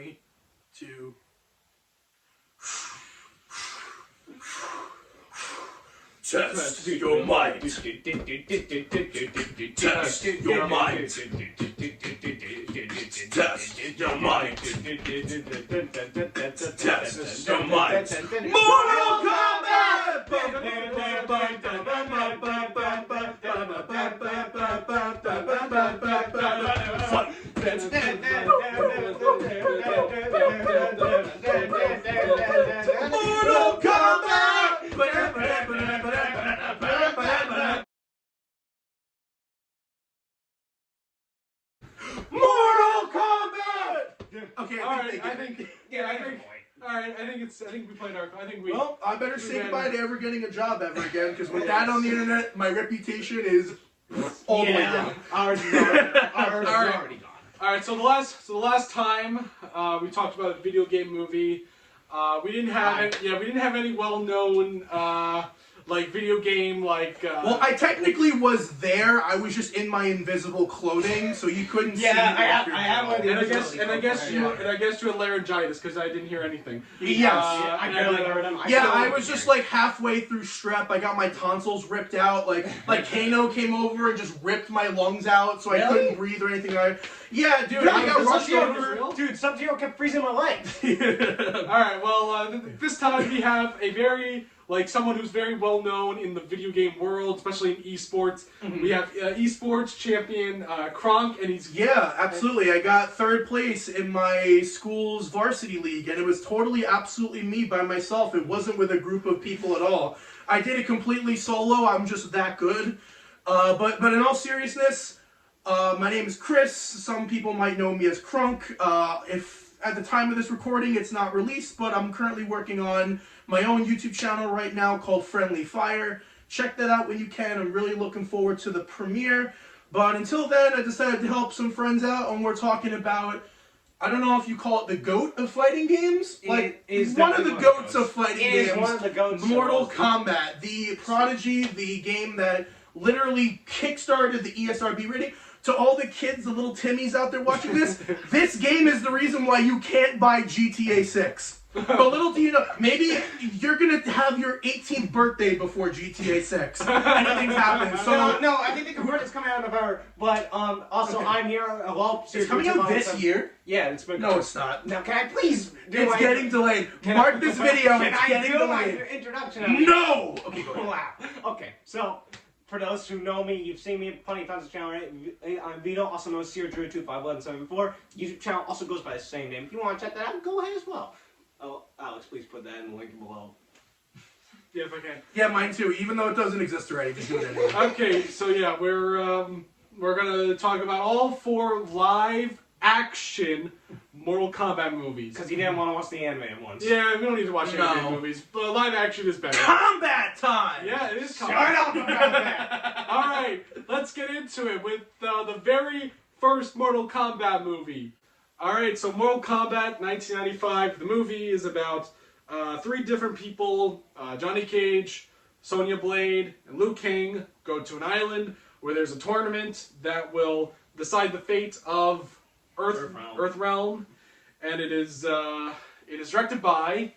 3, 2. Test your mind. Test your mind. Test your mind. Test your mind. Mortal Kombat! Fight! Mortal Kombat! Mortal Kombat! Okay, I think we played our. Well, I better say goodbye to ever getting a job ever again, because with that on the internet, my reputation is all the way down. Ours is already gone. All right, so the last time we talked about a video game movie, we didn't have any well-known video game Well, I technically was there. I was just in my invisible clothing, so you couldn't see. I have one. And I guess you had laryngitis because I didn't hear anything. Yes. I barely heard him. I was just halfway through strep. I got my tonsils ripped out. Like Kano came over and just ripped my lungs out, so I couldn't breathe or anything. Yeah, dude, I got rushed over. Dude, Sub-Zero kept freezing my legs. All right, well, this time we have a very someone who's very well known in the video game world, especially in esports. Mm-hmm. We have esports champion Crunk, and he's absolutely. I got 3rd place in my school's varsity league, and it was absolutely me by myself. It wasn't with a group of people at all. I did it completely solo. I'm just that good. But in all seriousness, my name is Chris. Some people might know me as Crunk. If at the time of this recording it's not released, but I'm currently working on my own YouTube channel right now called Friendly Fire. Check that out when you can. I'm really looking forward to the premiere. But until then, I decided to help some friends out, and we're talking about, I don't know if you call it the GOAT of fighting games? It is one of the GOATs of fighting games. It is one of the GOATs. Mortal Kombat, the prodigy, the game that literally kickstarted the ESRB rating. To all the kids, the little Timmies out there watching this, this game is the reason why you can't buy GTA 6. But little do you know, maybe you're going to have your 18th birthday before GTA 6. Anything's happened. So no, I think the convert is coming out of our, but also okay. I'm here. It's coming out this year? Yeah, it's been. No, it's not. Now, can I please do It's getting delayed. Mark this video, it's getting delayed. My introduction? No! Okay, go ahead. Wow. Okay, so for those who know me, you've seen me plenty of times on the channel, right? I'm Vito, also known as Sierra25174. YouTube channel also goes by the same name. If you want to check that out, go ahead as well. Oh, Alex, please put that in the link below. Yeah, if I can. Yeah, mine too. Even though it doesn't exist already, just do it anyway. Okay, so yeah, we're gonna talk about all 4 live action Mortal Kombat movies. Because you didn't want to watch the anime at once. Yeah, we don't need to watch anime movies, but live action is better. Combat time! Yeah, it is combat. Shut up about that! Alright, let's get into it with the very first Mortal Kombat movie. Alright, so Mortal Kombat 1995. The movie is about 3 different people, Johnny Cage, Sonya Blade, and Liu Kang, go to an island where there's a tournament that will decide the fate of Earthrealm, and it is directed by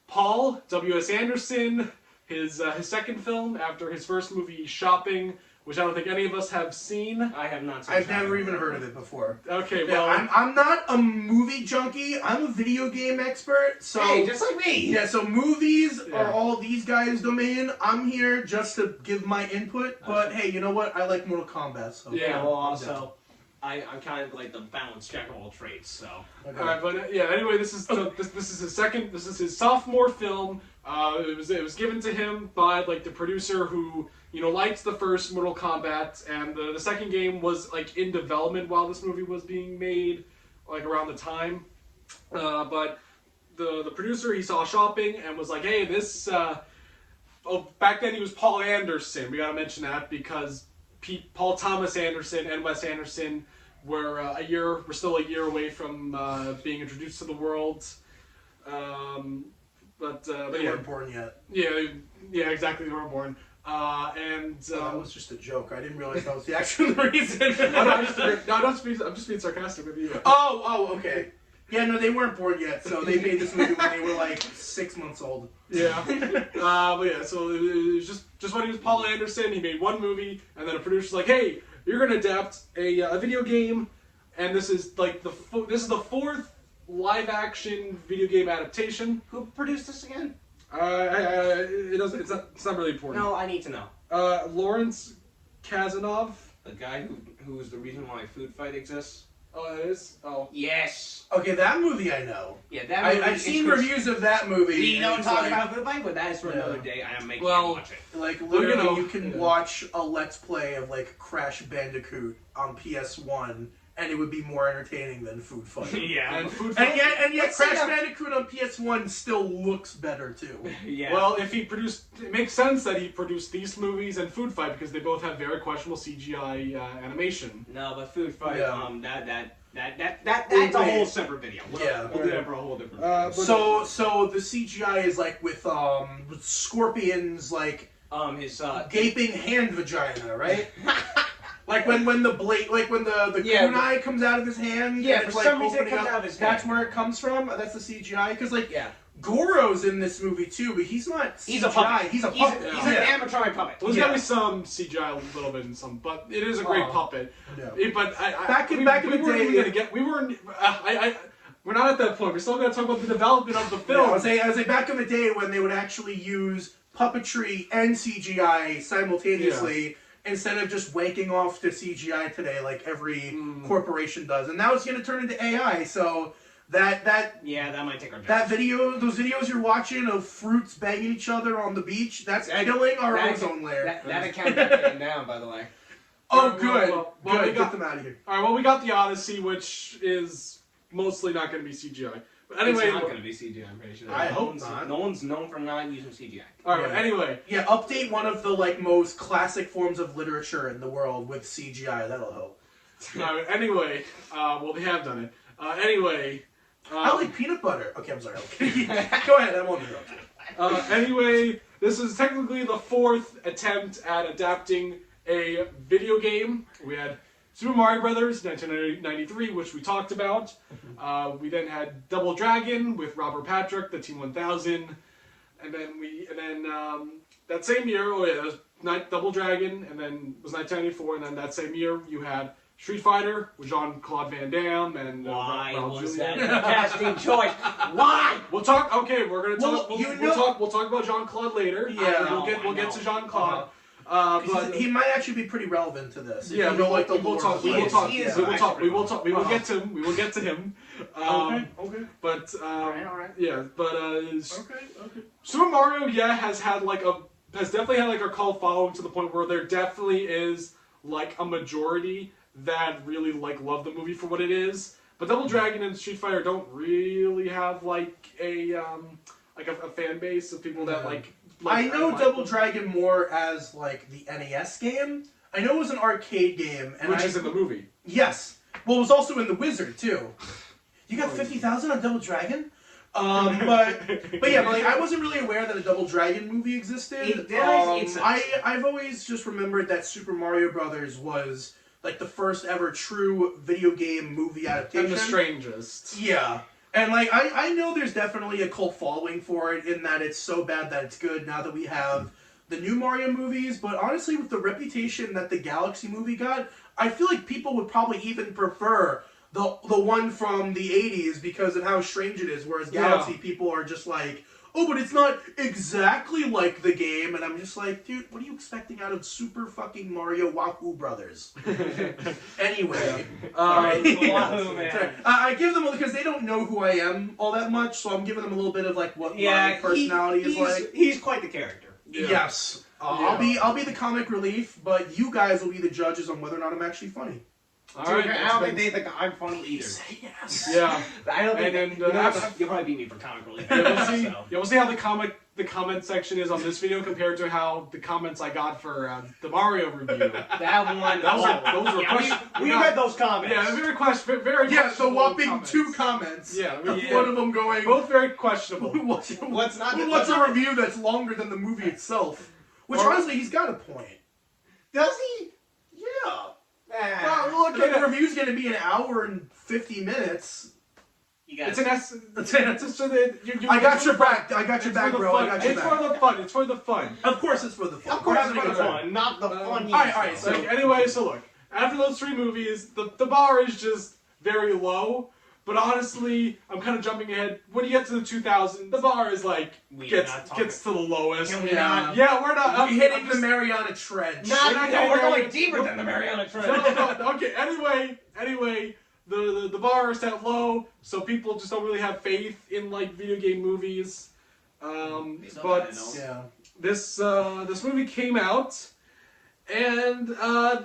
Paul W.S. Anderson. His second film after his first movie, Shopping, which I don't think any of us have seen. I have not seen. I've never even heard of it before. Okay, well, I'm not a movie junkie. I'm a video game expert. So hey, just like me. Yeah, so movies are all these guys' domain. I'm here just to give my input. But hey, you know what? I like Mortal Kombat. So yeah, well, also. I'm kind of like the balanced jack of all trades, so. Okay. Alright, but anyway, this is his sophomore film. It was given to him by the producer who liked the first Mortal Kombat, and the second game was in development while this movie was being made, around the time. But the producer, he saw Shopping and was like, hey, this. Back then he was Paul Anderson. We gotta mention that because Paul Thomas Anderson and Wes Anderson were still a year away from being introduced to the world. But they weren't born yet. Yeah, exactly. They weren't born. That was just a joke. I didn't realize that was the actual reason. I'm just being sarcastic with you. Oh, okay. Yeah, no, they weren't born yet, so they made this movie when they were like 6 months old. Yeah. But yeah, so it was just when he was Paul Anderson, he made one movie, and then a producer's like, hey, you're going to adapt a video game, and this is like the fourth live-action video game adaptation. Who produced this again? It's not really important. No, I need to know. Lawrence Kazanov. The guy who is the reason why Food Fight exists. Oh, it is? Oh. Yes. Okay, that movie I know. Yeah, that movie. I've seen reviews of that movie. We don't and talk it's like, about Food Fight, but that is for another day. I am making you watch it. Like, Well, literally, you you can yeah. watch a Let's Play of, like, Crash Bandicoot on PS1, and it would be more entertaining than Food Fight. Yeah. And Food And Fight. yet Let's say Crash that- Bandicoot on PS1 still looks better, too. Yeah. Well, if he produced, it makes sense that he produced these movies and Food Fight because they both have very questionable CGI animation. No, but Food Fight. Yeah. That's a whole separate video. Yeah. We'll do that for a whole different video. So the CGI is, like, with Scorpion's, like, His gaping hand vagina, right? Like when the blade, like when the Yeah, kunai comes out of his hand. Yeah, and it's for like some reason it opening comes up, out of his That's hand. where it comes from. That's the CGI. Because like Yeah. Goro's in this movie too, but he's not CGI. He's a puppet. He's a puppet. He's an animatronic puppet. Well, there's Yeah. gotta be some CGI a little bit in some, but it is a great puppet. Yeah. But Back in the day- we're not at that point. We're still gonna talk about the development of the Yeah, film. I was say back in the day when they would actually use puppetry and CGI simultaneously. Instead of just wanking off to CGI today like every corporation does. And now it's going to turn into AI, so that might take our job. those videos you're watching of fruits banging each other on the beach, that's killing our ozone layer. That account got taken down, by the way. Oh, good. Well, Good. we got- Get them out of here. Alright, well, we got the Odyssey, which is mostly not gonna be CGI. But anyway, It's not going to be CGI, I'm pretty sure. I hope not. No one's known for not using CGI. alright, Yeah. anyway. Yeah, update one of the like most classic forms of literature in the world with CGI. That'll help. Anyway, well, they have done it. Anyway. I like peanut butter. Okay, I'm sorry. Okay. Go ahead. I won't interrupt you. Anyway, this is technically the fourth attempt at adapting a video game. We had Super Mario Brothers, 1993, which we talked about. We then had Double Dragon with Robert Patrick, the Team 1000, and then that same year, it was Double Dragon, and then it was 1994, and then that same year you had Street Fighter with Jean-Claude Van Damme and Why Raul was Julia. that a casting choice? Why? We'll talk. Okay, we're gonna talk. Well, We'll talk about Jean-Claude later. Yeah. We'll get to Jean-Claude. But he might actually be pretty relevant to this. Yeah, if you know, like the we will lore talk. of We will it. talk. He We is will talk. actually We will talk. We will Uh-huh. get to him. We will get to him. Okay. But all right. yeah. But Okay. Super Mario, has definitely had like a cult following to the point where there definitely is like a majority that really like love the movie for what it is. But Double Dragon and Street Fighter don't really have like a fan base of people that like I know like Double them. Dragon more as like the NES game. I know it was an arcade game, and Which is in the movie. Yes. Well, it was also in The Wizard too. You got 50,000 on Double Dragon. But yeah, but like I wasn't really aware that a Double Dragon movie existed. I've always just remembered that Super Mario Brothers was like the first ever true video game movie adaptation. And the strangest. Yeah. And like I know there's definitely a cult following for it in that it's so bad that it's good now that we have the new Mario movies, but honestly with the reputation that the Galaxy movie got, I feel like people would probably even prefer the one from the 80s because of how strange it is, whereas Galaxy people are just like, oh, but it's not exactly like the game, and I'm just like, dude, what are you expecting out of Super fucking Mario Wahoo Brothers? Anyway. Wahoo, man. I give them, because they don't know who I am all that much, so I'm giving them a little bit of like what my personality is like. He's quite the character. Yeah. Yes. I'll be the comic relief, but you guys will be the judges on whether or not I'm actually funny. All right. I don't think they think I'm funny either. Say yes. Yeah. I don't think. And then, You'll probably beat me for comic relief. We'll see how the comment section is on this video compared to how the comments I got for the Mario review. That one. Those were questions. We read those comments. Yeah, very very Yeah, the questionable whopping comments. 2 comments. Yeah, One of them going, both very questionable. what's What's a review that's longer than the movie itself? Which honestly, he's got a point. Does he? Yeah. Ah. Well, look, the review's going to be an hour and 50 minutes. You got It's an S. I got your back. I got your back, bro. I got your It's back. for the fun. It's for the fun. Of course, it's for the fun. Of course, We're it's having a for the good time. fun, not the fun. Alright, so Anyway, so look. After those 3 movies, the bar is just very low. But honestly, I'm kind of jumping ahead. When you get to the 2000s, the bar is like gets to the lowest. Can we Yeah. not? Yeah, we're not. We're hitting the Mariana Trench. We're going deeper than the Mariana Trench. No, okay. Anyway, the bar is set low, so people just don't really have faith in like video game movies. But Yeah. this movie came out, and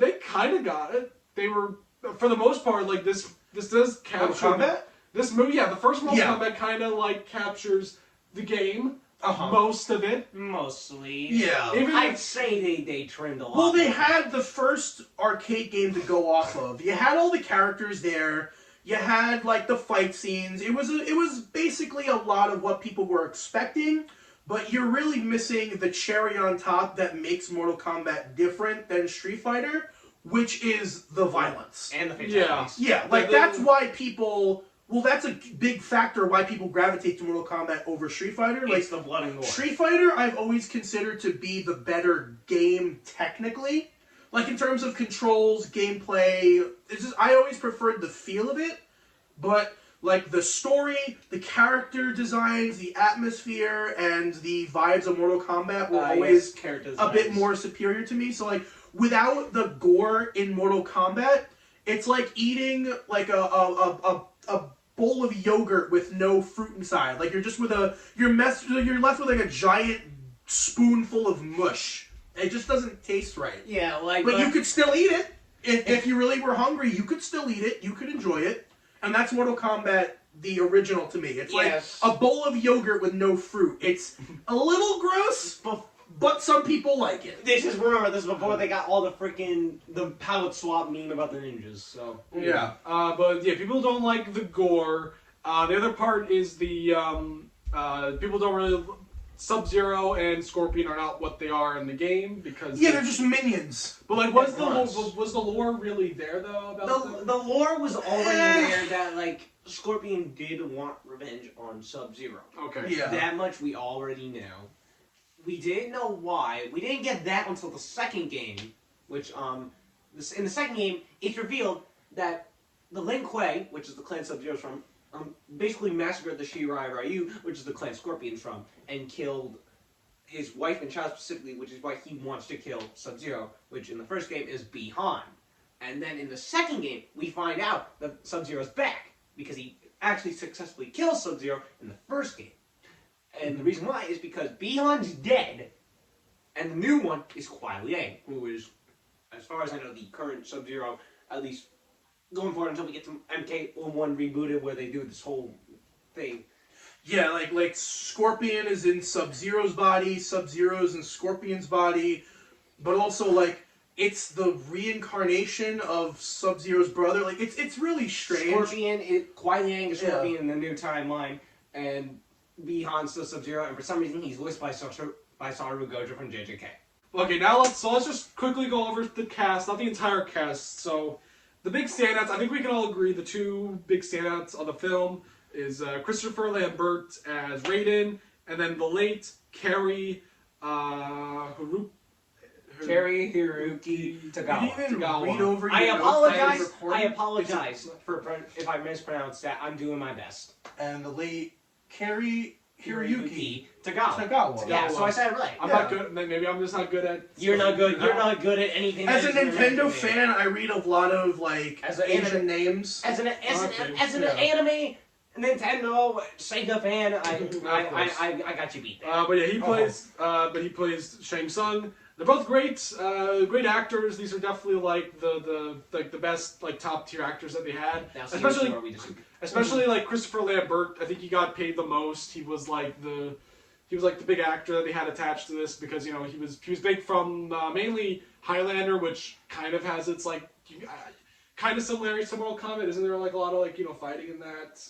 they kind of got it. They were, for the most part, like this does capture Kombat? this movie. Yeah, the first Mortal Yeah. Kombat kind of like captures the game, Uh-huh. most of it. Mostly. Yeah. Even I'd say they trimmed a lot. Well, they had the first arcade game to go off of. You had all the characters there. You had like the fight scenes. It was basically a lot of what people were expecting, but you're really missing the cherry on top that makes Mortal Kombat different than Street Fighter, which is the violence. And the fatalities. Yeah, like that's why people. Well, that's a big factor why people gravitate to Mortal Kombat over Street Fighter. Like It's the blood and gore. Street Fighter, I've always considered to be the better game technically. Like in terms of controls, gameplay, it's just I always preferred the feel of it. But like the story, the character designs, the atmosphere, and the vibes of Mortal Kombat were always a bit more superior to me. So like without the gore in Mortal Kombat, it's like eating like a bowl of yogurt with no fruit inside. Like you're just with you're left with like a giant spoonful of mush. It just doesn't taste right. Yeah, like. But you could still eat it. If you really were hungry, you could still eat it. You could enjoy it. And that's Mortal Kombat, the original to me. It's Yes. like a bowl of yogurt with no fruit. It's a little gross, but some people like it. This is before they got all the palette swap meme about the ninjas. So Yeah. But yeah, people don't like the gore. The other part is the people don't really. Sub-Zero and Scorpion are not what they are in the game because Yeah, they're just minions. But like, was the lore really there though about them? the lore was already there that like Scorpion did want revenge on Sub-Zero. Okay. Yeah. That much we already know. We didn't know why. We didn't get that until the second game, which in the second game it's revealed that the Lin Kuei, which is the clan Sub-Zero's from, basically massacred the Shirai Ryu, which is the clan Scorpion's from, and killed his wife and child specifically, which is why he wants to kill Sub-Zero, which in the first game is Bi-Han. And then in the second game, we find out that Sub-Zero's back, because he actually successfully kills Sub-Zero in the first game. And the reason why is because Bi-Han's dead, and the new one is Kuai Liang, who is, as far as I know, the current Sub-Zero, at least going forward until we get to MK1 rebooted, where they do this whole thing. Yeah, like Scorpion is in Sub-Zero's body, Sub-Zero's in Scorpion's body, but also like it's the reincarnation of Sub-Zero's brother. Like it's really strange. Kuai Liang is Scorpion in the new timeline, and Bi-Han's still Sub-Zero, and for some reason he's voiced by Satoru Gojo from JJK. Okay, now let's just quickly go over the cast, not the entire cast. So the big standouts, I think we can all agree, the 2 big standouts of the film is Christopher Lambert as Raiden, and then the late Cary Hiroyuki Did you even read over I your apologize. notes while I you're recording? apologize for if I mispronounced that. I'm doing my best. And the late Cary Hiroyuki Tagawa. Yeah, so I said it right. I'm not good. Maybe I'm just not good at. You're not good. You're not good at anything. As a that is Nintendo related. fan, I read a lot of like As an Asian names. As an anime Nintendo Sega fan, I got you beat there. But yeah, he plays Shang Tsung. They're both great, great actors. These are definitely like the best like top tier actors that they had. Now, Especially like Christopher Lambert. I think he got paid the most. He was like the big actor that they had attached to this because he was big from mainly Highlander, which kind of has its like kind of similarities to Mortal Kombat. Isn't there like a lot of like fighting in that?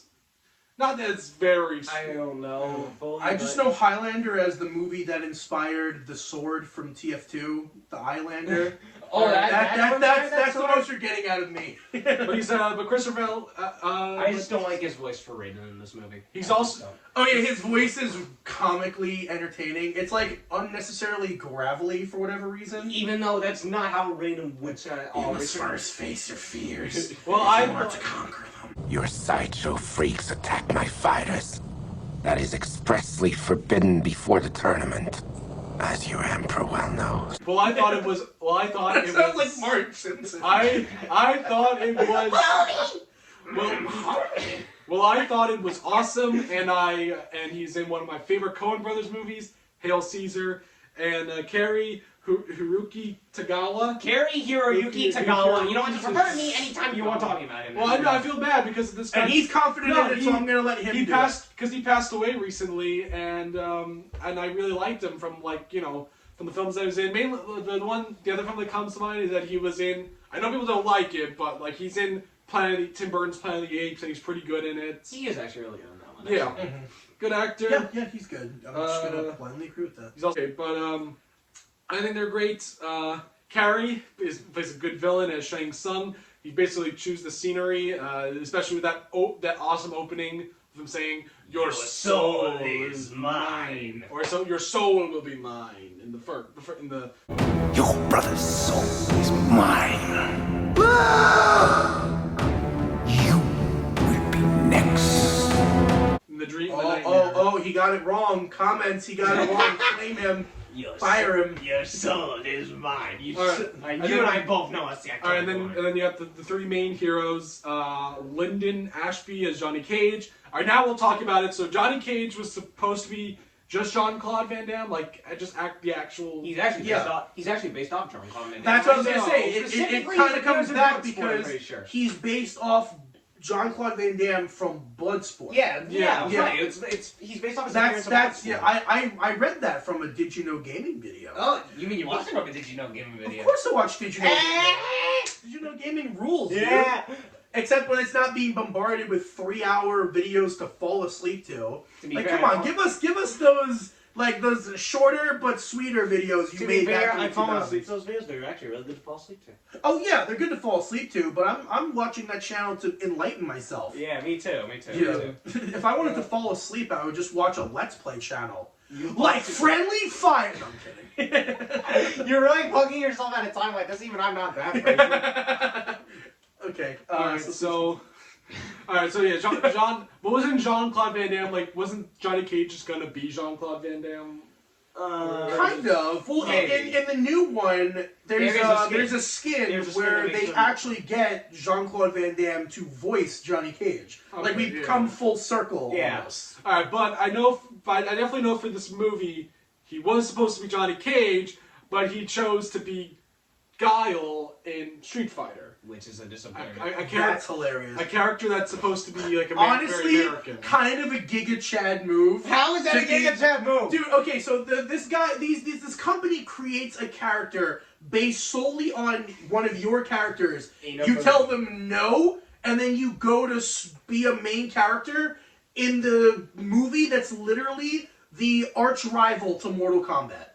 Not that it's very. I don't know. Fully, I just know Highlander as the movie that inspired the sword from TF2, the Highlander. Oh, that's the most you're getting out of me. But Christopher. I just don't like his voice for Raiden in this movie. He's also. Oh yeah, his voice is comically entertaining. It's like unnecessarily gravelly for whatever reason. Even though that's not how Raiden would sound at all. You must first face your fears. Well, I want to conquer them. Your sideshow freaks attack my fighters. That is expressly forbidden before the tournament, as your emperor well knows. Well, I thought it was. Well, I thought That it sounds was. like Marge Simpson. I thought it was. Well, I thought it was awesome, and he's in one of my favorite Coen Brothers movies, Hail Caesar, and Cary Hiroyuki Tagawa. Cary Hiroyuki Tagawa. You don't have to refer to me anytime you want talking about him. Well, I feel bad because of this guy. And he's confident in it, so I'm gonna let him. He passed away recently, and I really liked him from from the films that he was in. Mainly the other film that comes to mind is that he was in. I know people don't like it, but he's in Tim Burton's Planet of the Apes, and he's pretty good in it. He is actually really good in that one. Yeah, good actor. Yeah, he's good. I'm just gonna blindly agree with that. He's also okay, but I think they're great. Carrie plays a good villain as Shang Tsung. He basically chews the scenery, especially with that awesome opening of him saying, "Your soul is mine," or so your soul will be mine in the. Your brother's soul is mine. You will be next. In the dream. Oh, he got it wrong. Comments, he got it wrong. Claim him. Fire him. Your soul is mine. You and I both know us. All right, and then you have the three main heroes: Lyndon Ashby as Johnny Cage. All right, now we'll talk about it. So Johnny Cage was supposed to be just Jean-Claude Van Damme, just act the actual. He's actually based off Jean-Claude Van Damme. That's what I was gonna say. It kind of comes back Bloodsport, because sure. he's based off Jean-Claude Van Damme from Bloodsport. Yeah. Right. He's based off his appearance That's of Bloodsport. I read that from a Did You Know Gaming video. Oh, you mean you watched it from a Did You Know Gaming video? Of course I watched Did You Know Gaming. Did You Know Gaming rules, dude. Except when it's not being bombarded with 3-hour videos to fall asleep to. Come on, give us those shorter but sweeter videos you made back in the 2000s. I fall asleep to those videos. They're actually really good to fall asleep to. Oh yeah, they're good to fall asleep to, but I'm watching that channel to enlighten myself. Yeah, me too. Yeah. If I wanted to fall asleep, I would just watch a Let's Play channel. Like Friendly Fire. No, I'm kidding. You're really poking yourself at a time like this. Even I'm not that crazy. Okay. Alright, so yeah, John. What wasn't Jean-Claude Van Damme Wasn't Johnny Cage just gonna be Jean-Claude Van Damme? Kind of. Well, in the new one, there's a skin where they actually get Jean-Claude Van Damme to voice Johnny Cage. Okay, we've come full circle. Yeah. Almost. All right, but I definitely know for this movie, he was supposed to be Johnny Cage, but he chose to be Guile in Street Fighter. Which is a disappointment. That's hilarious. A character that's supposed to be very honestly, American. kind of a Giga Chad move. How is that a Giga Chad move? Dude, okay, so this company creates a character based solely on one of your characters. You tell them no, and then you go to be a main character in the movie that's literally the arch rival to Mortal Kombat.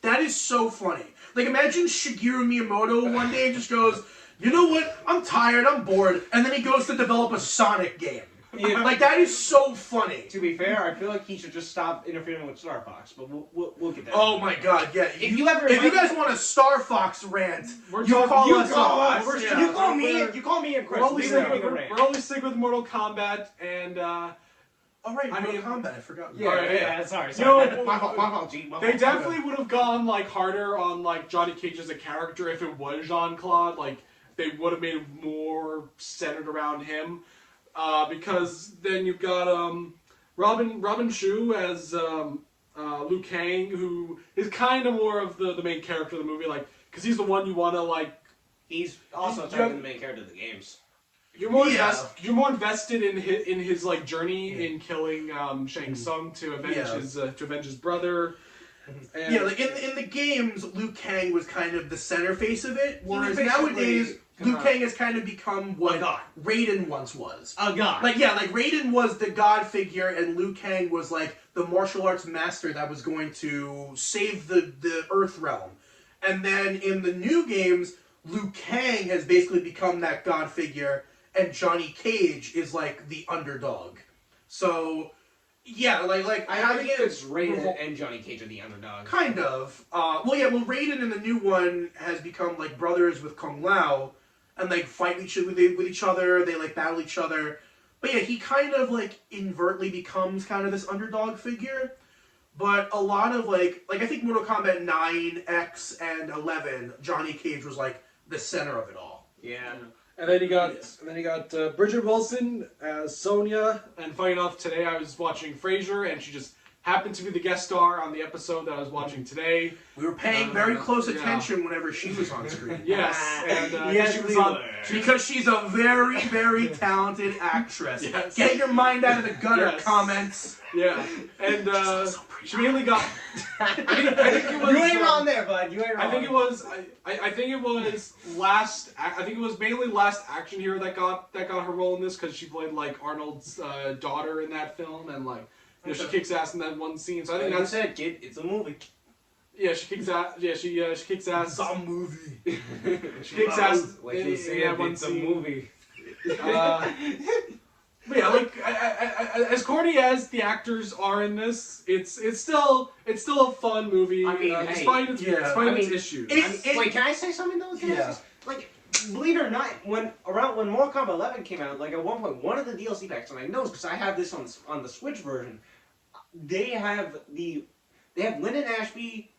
That is so funny. Imagine Shigeru Miyamoto one day just goes, you know what? I'm tired. I'm bored. And then he goes to develop a Sonic game. Yeah. That is so funny. To be fair, I feel like he should just stop interfering with Star Fox. But we'll get that. Oh my God! Yeah. If you guys want a Star Fox rant, you call us. You call me and Chris. We're only stick with Mortal Kombat and. All right, Mortal Kombat. I forgot. Yeah. Sorry. My fault. They definitely would have gone harder on Johnny Cage as a character if it was Jean-Claude. They would have made it more centered around him, because then you've got Robin Shu as Liu Kang, who is kind of more of the main character of the movie, because he's the one you want to He's also the main character of the games. You're more invested in his journey in killing Shang Tsung to avenge his brother. And in the games, Liu Kang was kind of the center face of it, whereas nowadays Liu Kang has kind of become what Raiden once was. A god. Raiden was the god figure, and Liu Kang was the martial arts master that was going to save the Earth realm. And then in the new games, Liu Kang has basically become that god figure, and Johnny Cage is like the underdog. So, yeah, like I having think it it's Raiden and Johnny Cage are the underdogs. kind of. Raiden in the new one has become like brothers with Kung Lao, and like fight with each other. They like battle each other. But yeah, he kind of like inadvertently becomes kind of this underdog figure. But a lot of like I think Mortal Kombat 9, X, and 11, Johnny Cage was like the center of it all. Yeah. And then you got Bridget Wilson as Sonya. And funny enough, today I was watching Frasier, and she just happened to be the guest star on the episode that I was watching today. We were paying very close attention whenever she was on screen. Yes, and Yes, she was we on. were. Because she's a very, very talented actress. Yes. Get your mind out of the gutter, Yes. comments. Yeah, and so she mainly got. I think it was. You ain't wrong there, bud. You ain't wrong. I think it was. I think it was last. I think it was mainly Last Action Hero that got her role in this, because she played like Arnold's daughter in that film, and like she kicks ass in that one scene. So I think Like I that's said, kid, it's a movie. yeah. She kicks ass. Yeah, she kicks ass. It's a movie. She kicks ass Like in you said, that one it's a scene. movie. But yeah, like as corny as the actors are in this, it's still a fun movie. I mean, hey, despite its issues. Wait, can I say something though? Yeah. Like, believe it or not, when Mortal Kombat 11 came out, like at one point, one of the DLC packs, and I know because I have this on the Switch version, they have Lyndon Ashby,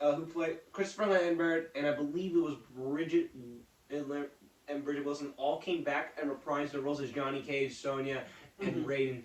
who played Christopher Lambert, and I believe it was Bridget and Bridget Wilson all came back and reprised their roles as Johnny Cage, Sonya, and Raiden,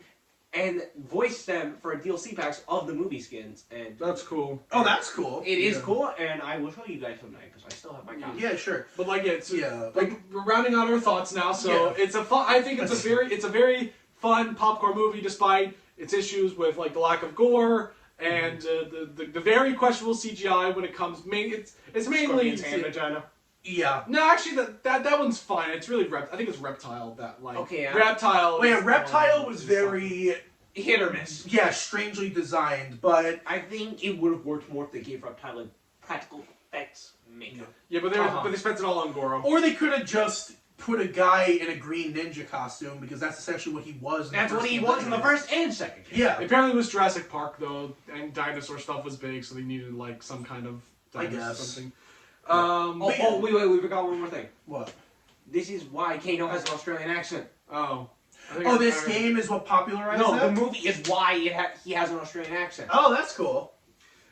and voiced them for DLC packs of the movie skins. And That's cool. Oh, that's cool. it is cool, and I will show you guys tonight because I still have my copy. Yeah, sure. But like Like we're rounding out our thoughts now. So Yeah. it's a fun. I think it's a very fun popcorn movie, despite its issues with like the lack of gore and the very questionable CGI when it comes. It's mainly. Scorpion's hand vagina. yeah. No, actually, that one's fine. It's really I think it's Reptile that like. Okay, yeah. Reptile. Well, yeah, is- Reptile was very Hit or miss. strangely designed, but I think it would have worked more if they gave Reptile like practical effects makeup. Yeah, but they spent it all on Goro. or they could have just put a guy in a green ninja costume, because that's essentially what he was. In That's the what first he game was in the anyway. first and second. Yeah. Apparently, it was Jurassic Park though, and dinosaur stuff was big, so they needed like some kind of I dinosaur guess. something. Wait, we forgot one more thing. What? This is why Kano has an Australian accent. Oh. I think Oh, I- this I- game is what popularized No, that? the movie is why he has an Australian accent. Oh, that's cool.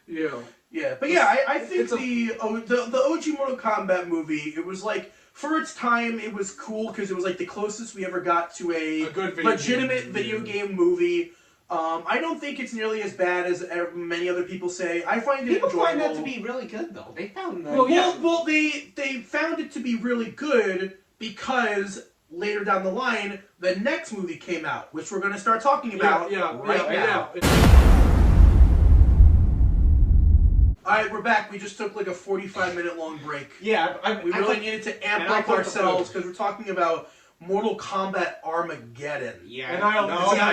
Yeah. Yeah, but yeah, I think it's a- the OG Mortal Kombat movie, it was like, for its time, it was cool because it was like the closest we ever got to a good video legitimate game. video game movie. I don't think it's nearly as bad as many other people say. I find it People enjoyable. find that to be really good, though. They found that. Well, they found it to be really good because later down the line, the next movie came out, which we're going to start talking about right now. All right, we're back. We just took like a 45-minute long break. Yeah, We really needed to amp and I up thought the ourselves food. because we're talking about Mortal Kombat Armageddon. Yeah.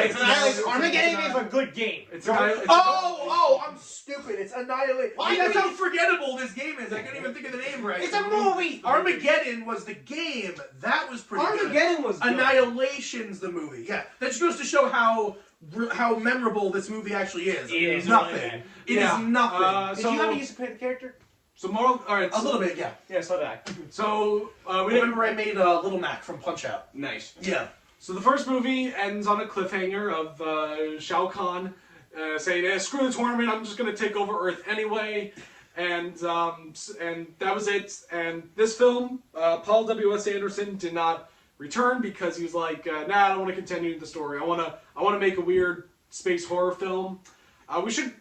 It's Armageddon is a good game. It's I'm stupid. It's Annihilation. Why That's do how you- forgettable this game is. I couldn't even think of the name right. It's a movie. Armageddon was the game. That was pretty good. Armageddon was good. Annihilation's the movie. Yeah, that just goes to show how memorable this movie actually is. It is nothing. really bad. It is nothing. Did you ever used to play the character? So Mortal. All right. A little bit, yeah. Yeah, so did I. So we Remember, I made Little Mac from Punch Out. Nice. Yeah. So the first movie ends on a cliffhanger of Shao Kahn saying, "Screw the tournament! I'm just gonna take over Earth anyway," and that was it. And this film, Paul W.S. Anderson did not return because he was like, "Nah, I don't want to continue the story. I want to make a weird space horror film." We should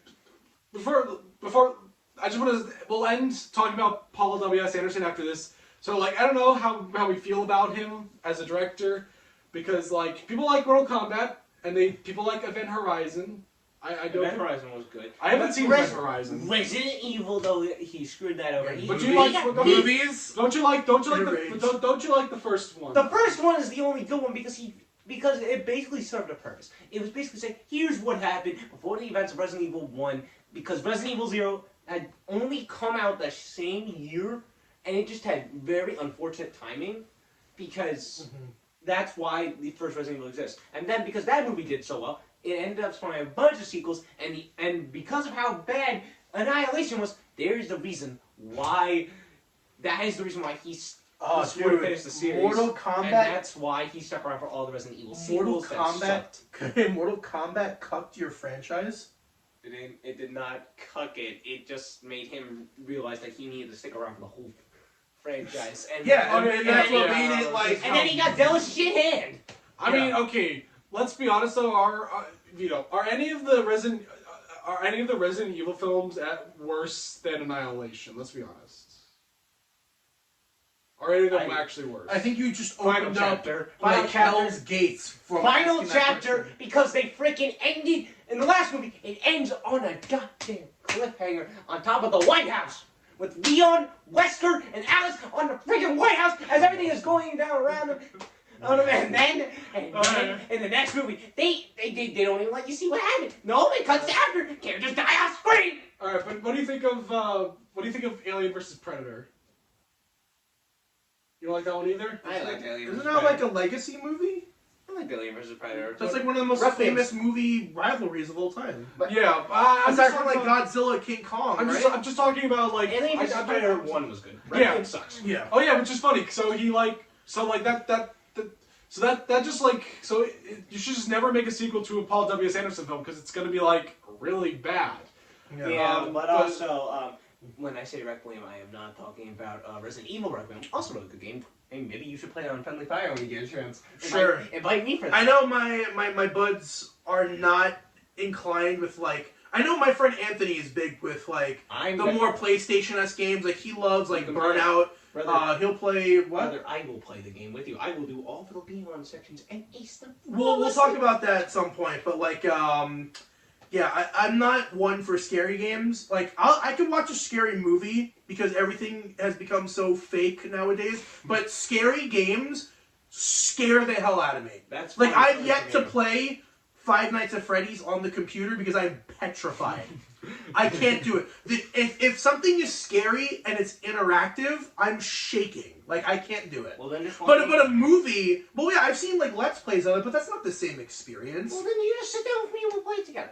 before. I just want to. We'll end talking about Paul W.S. Anderson after this. So like, I don't know how we feel about him as a director, because like people like Mortal Kombat and people like Event Horizon. I don't. Event Horizon was good. I haven't seen Event Horizon. Resident Evil, though, he screwed that over. Yeah, But you like movies? Don't you like the first one? The first one is the only good one because it basically served a purpose. It was basically saying, here's what happened before the events of Resident Evil 1, because Resident Evil 0 had only come out the same year, and it just had very unfortunate timing, because that's why the first Resident Evil exists. And then because that movie did so well, it ended up spawning a bunch of sequels, and because of how bad Annihilation was, there's the reason why. That is the reason why he's finished the series. Mortal Kombat. And that's why he stuck around for all the Resident Evil Mortal sequels. Kombat. Mortal Kombat cucked your franchise. It did not cuck it. It just made him realize that he needed to stick around for the whole franchise. And That's what made it like. And then he got dealt a shit hand. I mean, okay. Let's be honest though. Vito, are any of the Resident Evil films worse than Annihilation? Let's be honest. Are any of them actually worse? I think you just Final opened up chapter. like Hell's Gates. Final chapter, because they freaking ended in the last movie. It ends on a goddamn cliffhanger on top of the White House with Leon, Wesker, and Alice on the freaking White House as everything is going down around them. And then in the next movie, they don't even let you see what happened. No, it cuts after characters die off screen. All right, but what do you think of Alien vs Predator? You don't like that one either? I like Alien vs. Isn't that like a legacy movie? I like Alien vs. Predator. That's like one of the most famous movie rivalries of all time. Yeah, aside from like Godzilla, King Kong. I'm just talking about like Alien vs. Predator 1 was good. Yeah, it sucks. Yeah. Oh yeah, which is funny. So you should just never make a sequel to a Paul W.S. Anderson film because it's gonna be like really bad. Yeah, but also, when I say Requiem, I am not talking about Resident Evil Requiem. Also a really good game. Hey, maybe you should play it on Friendly Fire when you get a chance. Sure. Invite me for that. I know my buds are not inclined with like. I know my friend Anthony is big with like more PlayStation-esque games. Like he loves like Burnout. He'll play what? Brother, I will play the game with you. I will do all the Leon sections and ace them. We'll talk about that at some point. But like yeah, I'm not one for scary games. Like, I can watch a scary movie because everything has become so fake nowadays. But scary games scare the hell out of me. That's like, I've yet to play Five Nights at Freddy's on the computer because I'm petrified. I can't do it. If something is scary and it's interactive, I'm shaking. Like, I can't do it. Well, then just but a movie... Well, yeah, I've seen, like, Let's Plays of it, but that's not the same experience. Well, then you just sit down with me and we'll play it together.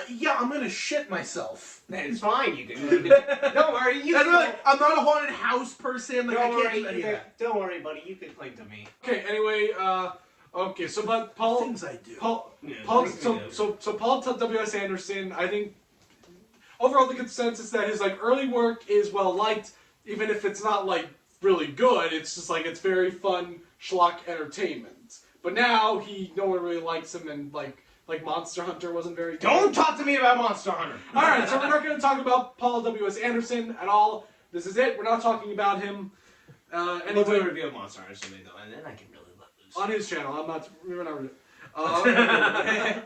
Yeah, I'm gonna shit myself. It's fine. You can. Don't worry. I'm not a haunted house person. Like, I can't do any of that. Don't worry, buddy. You can play to me. Okay. Anyway, okay. So, but Paul. Things I do. Paul. So Paul W.S. Anderson. I think overall the consensus that his like early work is well liked, even if it's not like really good. It's just like it's very fun schlock entertainment. But now no one really likes him, and like Monster Hunter wasn't very good. Don't talk to me about Monster Hunter. Alright, so we're not going to talk about Paul W.S. Anderson at all. This is it. We're not talking about him. We'll do a review of Monster Hunter someday, though, and then I can really let loose. On his channel. We're not...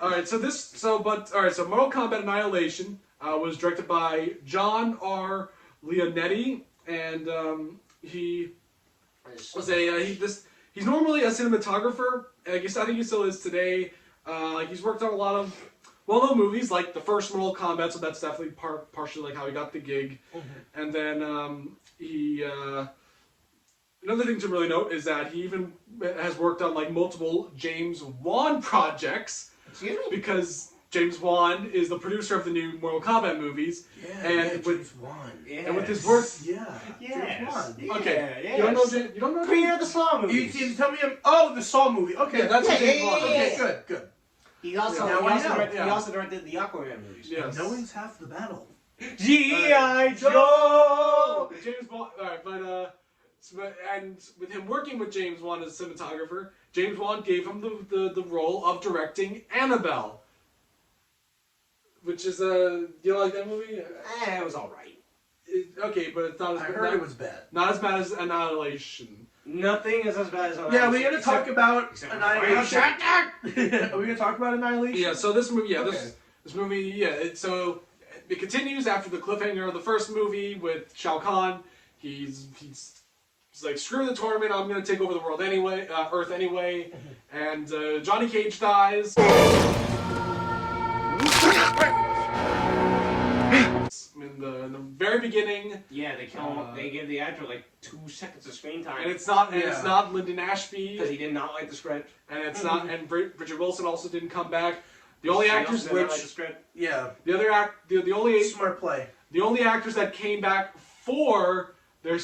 Alright, so Mortal Kombat Annihilation was directed by John R. Leonetti, and he was he's normally a cinematographer, and I think he still is today. He's worked on a lot of well-known movies, like the first Mortal Kombat, so that's definitely partially like how he got the gig. Mm-hmm. And then another thing to really note is that he even has worked on like multiple James Wan projects. Excuse me? Because James Wan is the producer of the new Mortal Kombat movies. James Wan. Yes. And with his work, James Wan. Okay, yes. You don't know. Creator of the Saw movies. You tell me the Saw movie. Okay, yeah, that's James Wan. yeah. Okay, good. He also directed the Aquaman movies. Yes. Knowing's half the battle. G.I. Joe! James Wan. Alright, and with him working with James Wan as a cinematographer, James Wan gave him the role of directing Annabelle. Which is you like that movie? It was alright. Okay, but it's not as I good. heard it was bad. Not as bad as Annihilation. Nothing is as bad as Annihilation. Yeah, we're gonna talk about Annihilation. Annihilation. Are we gonna talk about Annihilation? Yeah. So this movie, Okay. this movie, it continues after the cliffhanger of the first movie with Shao Kahn. He's like, screw the tournament. I'm gonna take over the world anyway, Earth anyway. And Johnny Cage dies. In the very beginning. Yeah, they kill him. They give the actor like 2 seconds of screen time. And it's not Lyndon Ashby. Because he did not like the script. And it's not. And Bridget Wilson also didn't come back. The only actors did not like the script. Yeah. The only Smart play. The only actors that came back for the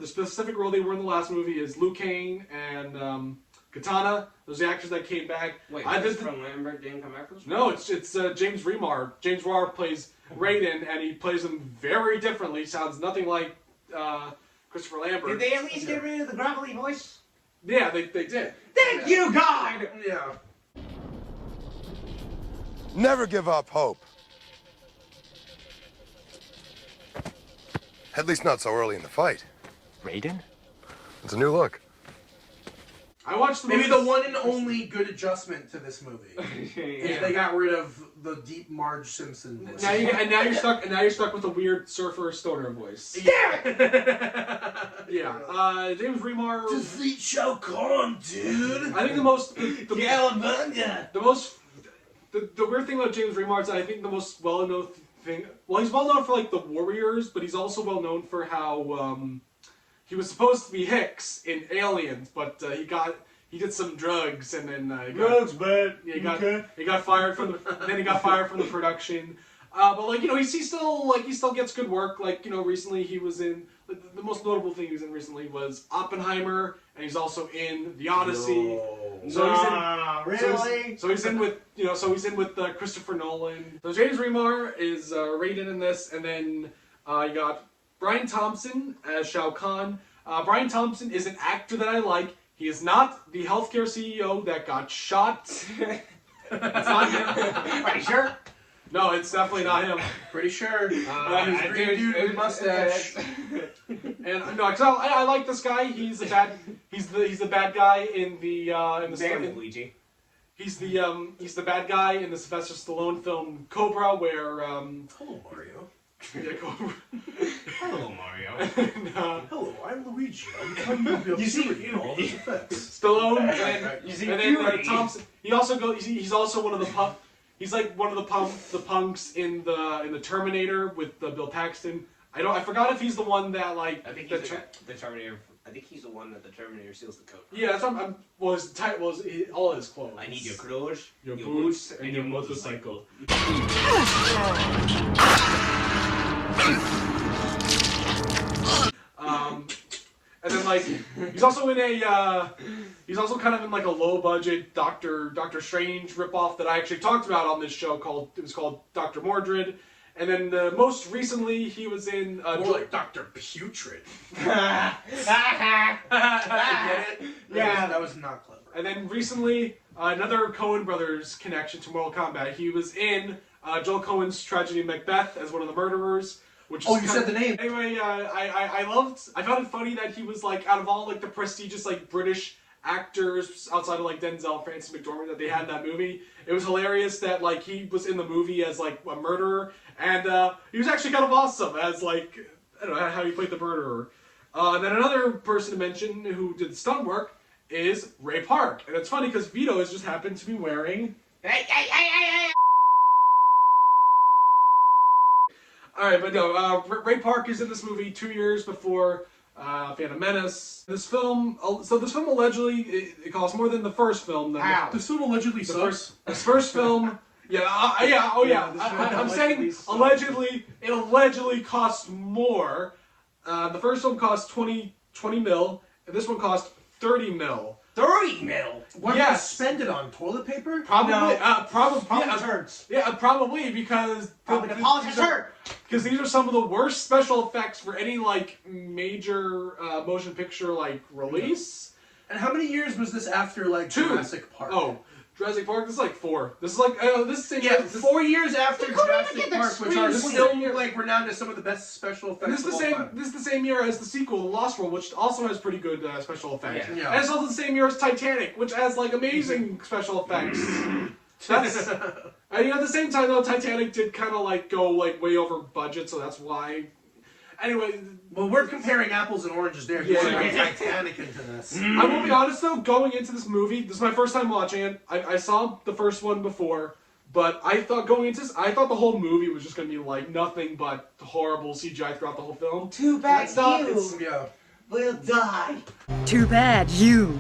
specific role they were in the last movie is Liu Kang and Katana. Those are the actors that came back. Wait, Christopher Lambert didn't come back for this? No, it's James Remar. James Remar plays Raiden, and he plays him very differently. Sounds nothing like Christopher Lambert. Did they at least get rid of the gravelly voice? Yeah, they did. Thank you, God! Yeah. Never give up hope. At least not so early in the fight. Raiden? It's a new look. I watched the Maybe movie. the one and only good adjustment to this movie. If they got rid of the deep Marge Simpson voice. Now you're stuck with a weird surfer stoner voice. Yeah. Yeah. James Remar. Defeat Shao Kahn, dude. I think the most the weird thing about James Remar is I think the most well-known thing. Well, he's well-known for like the Warriors, but he's also well-known for how he was supposed to be Hicks in Aliens, but he did some drugs and then Drugs, man. Yeah, he got fired from the production. But like he still gets good work. Like recently he was in the most notable thing he was in recently was Oppenheimer, and he's also in The Odyssey. So he's in with Christopher Nolan. So James Remar is Raiden in this, and then you got Bryan Thompson as Shao Kahn. Bryan Thompson is an actor that I like. He is not the healthcare CEO that got shot. It's not him. Are you sure? No, it's definitely not him. Pretty sure. He's a green dude with a mustache. And no, cause I like this guy. He's the bad guy in the Damn, Luigi. He's the bad guy in the Sylvester Stallone film Cobra, where Hello, Mario. yeah, Cobra. Hello, Mario. And, Hello, I'm Luigi. I'm coming to be observing all these effects. Stallone and then Thompson. He's also one of the He's like one of the punks in the Terminator with Bill Paxton. I forgot if he's the one that like. I think he's the Terminator. I think he's the one that the Terminator seals the code. Yeah, that's what all his clothes. I need your clothes, your boots, and your motorcycle. And then like he's also kind of in like a low budget Doctor Strange ripoff that I actually talked about on this show called Dr. Mordred. And then most recently he was in More like Dr. Putrid. Get it? Yeah, that was not clever. And then recently another Coen Brothers connection to Mortal Kombat. He was in Joel Coen's Tragedy Macbeth as one of the murderers. Which you said the name. Anyway, I found it funny that he was like out of all like the prestigious like British actors outside of like Denzel, Francis McDormand that they had in that movie. It was hilarious that like he was in the movie as like a murderer, and he was actually kind of awesome as like I don't know how he played the murderer. And then another person to mention who did stunt work is Ray Park, and it's funny because Vito has just happened to be wearing. Alright, but no, Ray Park is in this movie 2 years before Phantom Menace. This film allegedly, it cost more than the first film. This film allegedly sucks. This first film, I'm saying allegedly, it allegedly cost more. The first film cost 20 mil, and this one cost 30 mil. 30 mil? What did you spend it on? Toilet paper? Probably. No. Probably hurts. Yeah, probably because the politics hurt. Because these are some of the worst special effects for any like major motion picture like release. And how many years was this after like 2. Jurassic Park? Oh, Jurassic Park. This is like 4. This is like this is 4 years after Jurassic Park, which are This is still the year- like renowned as some of the best special effects. This is the of all same. time. This is the same year as the sequel, The Lost World, which also has pretty good special effects. Yeah. Yeah. And it's also the same year as Titanic, which has like amazing special effects. That's and at the same time though, Titanic did kind of like go like way over budget, so that's why. Anyway, Well, we're comparing apples and oranges there. You Yeah. want to bring Titanic into this. I will be honest though, going into this movie, this is my first time watching it. I saw the first one before, But I thought going into this, I thought the whole movie was just gonna be like nothing but horrible CGI throughout the whole film. Too bad That's not. you Yeah. will die. Too bad you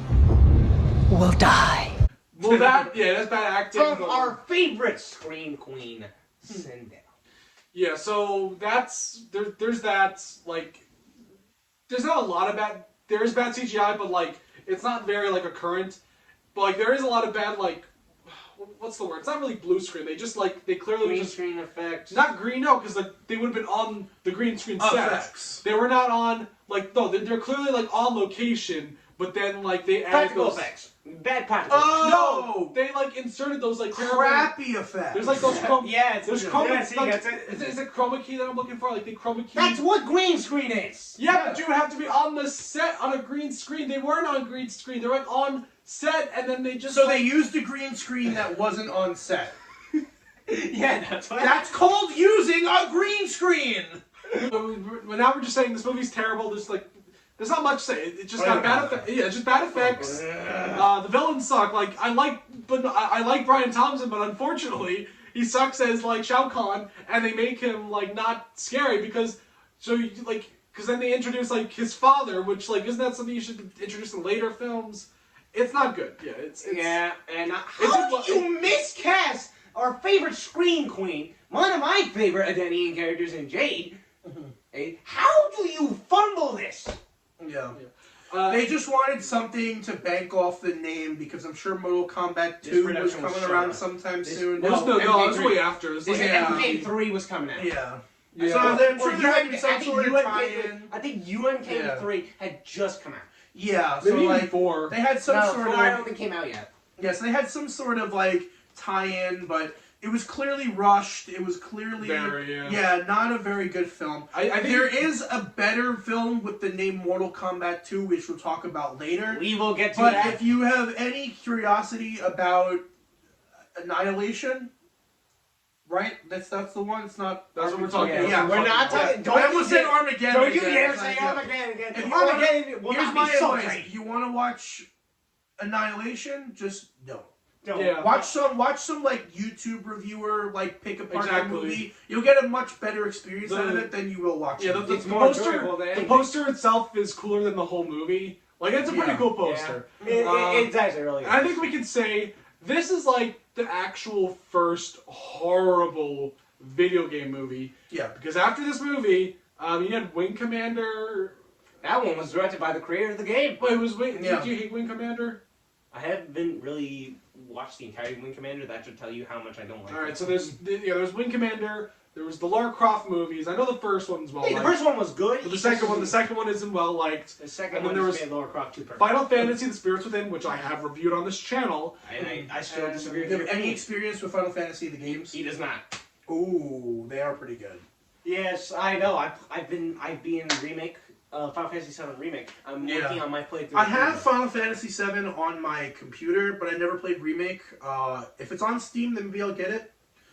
will die. Well, that's bad acting. From but- our favorite scream queen, Sindel. Yeah, so there's that, like, there's not a lot of bad, there is bad CGI, but, like, it's not very, like, occurrent, but, like, there is a lot of bad, like, what's the word? It's not really blue screen, they just, like, they clearly Green just, screen effects. not green, no, because, like, they would have been on the green screen set. Effects. They were not on, like, no, they're clearly, like, on location, but then, like, they added Practical those... effects. Bad practical Oh! No! They, like, inserted those, like, terrible... Crappy effects. There's, like, those Yeah, it's there's good. chroma... Yeah, see, like, that's it. is it chroma key that I'm looking for? Like, they chroma key... That's what green screen is. Yeah, but you would have to be on the set on a green screen. They weren't on green screen. They were like on set, and then they just So like, they used a green screen that wasn't on set. Yeah, that's what. That's called using a green screen! Well, now we're just saying this movie's terrible. There's not much to say. It just got bad effects. Yeah, it's just bad effects. The villains suck. Like I like Brian Thompson, but unfortunately he sucks as like Shao Kahn, and they make him like not scary because then they introduce like his father, which like isn't that something you should introduce in later films? It's not good. Yeah, it's Yeah, and Is how it- do you miscast our favorite scream queen, one of my favorite Adenian characters in Jade? How do you fumble this? Yeah. Uh, They just wanted something to bank off the name because I'm sure Mortal Kombat This 2 was production was coming shut around up. sometime This- soon. it was no, it was MK3. way after. It was This like, Yeah. MK3 was coming out. Yeah. Yeah. So I'm sure Or there had been I some think sort of UNK tie-in. I think UNK3 had just come out. Yeah, so maybe even like four. they had some No, sort 4 I of don't think came out yet. yes, they had some sort of like tie-in, but it was clearly rushed. It was clearly Very, yeah. not a very good film. I think There is a better film with the name Mortal Kombat 2, which we'll talk about later. We will get to But that. if you have any curiosity about Annihilation, right? That's the one. It's not. That's what we're talking Yeah, about. we're not Yeah. talking. Don't I almost you said dare- Armageddon. Don't you again. dare It's say like, yeah. Armageddon again. If you wanna- Armageddon will Here's not my be so advice: great. if you want to watch Annihilation, just don't. Don't. Yeah. Watch some like YouTube reviewer like pick apart the Exactly. movie. You'll get a much better experience The- out of it than you will watching. Yeah, it. It's more poster. enjoyable than The anything. poster itself is cooler than the whole movie. Like it's a pretty Yeah. cool poster. It's actually really good. I think we could say this is like the actual first horrible video game movie. Yeah. Because after this movie, you had Wing Commander. That one was directed by the creator of the game. Wait, was Wing? Yeah. Did you hate Wing Commander? I haven't really watched the entire Wing Commander. That should tell you how much I don't like All right, it. so there's Wing Commander. There was the Lara Croft movies. I know the first one's well Hey, the liked. first one was good. But the second one isn't well liked. The second and then one there just was made Lara Croft too perfect. Final Fantasy: The Spirits Within, which I have reviewed on this channel. I still And disagree do with you you. have any experience with Final Fantasy the games? He does not. Ooh, they are pretty good. Yes, I know. I've been remake. Final Fantasy VII remake. I'm Yeah. working on my playthrough. I have Final Fantasy VII on my computer, but I never played Remake. If it's on Steam, then maybe I'll get it.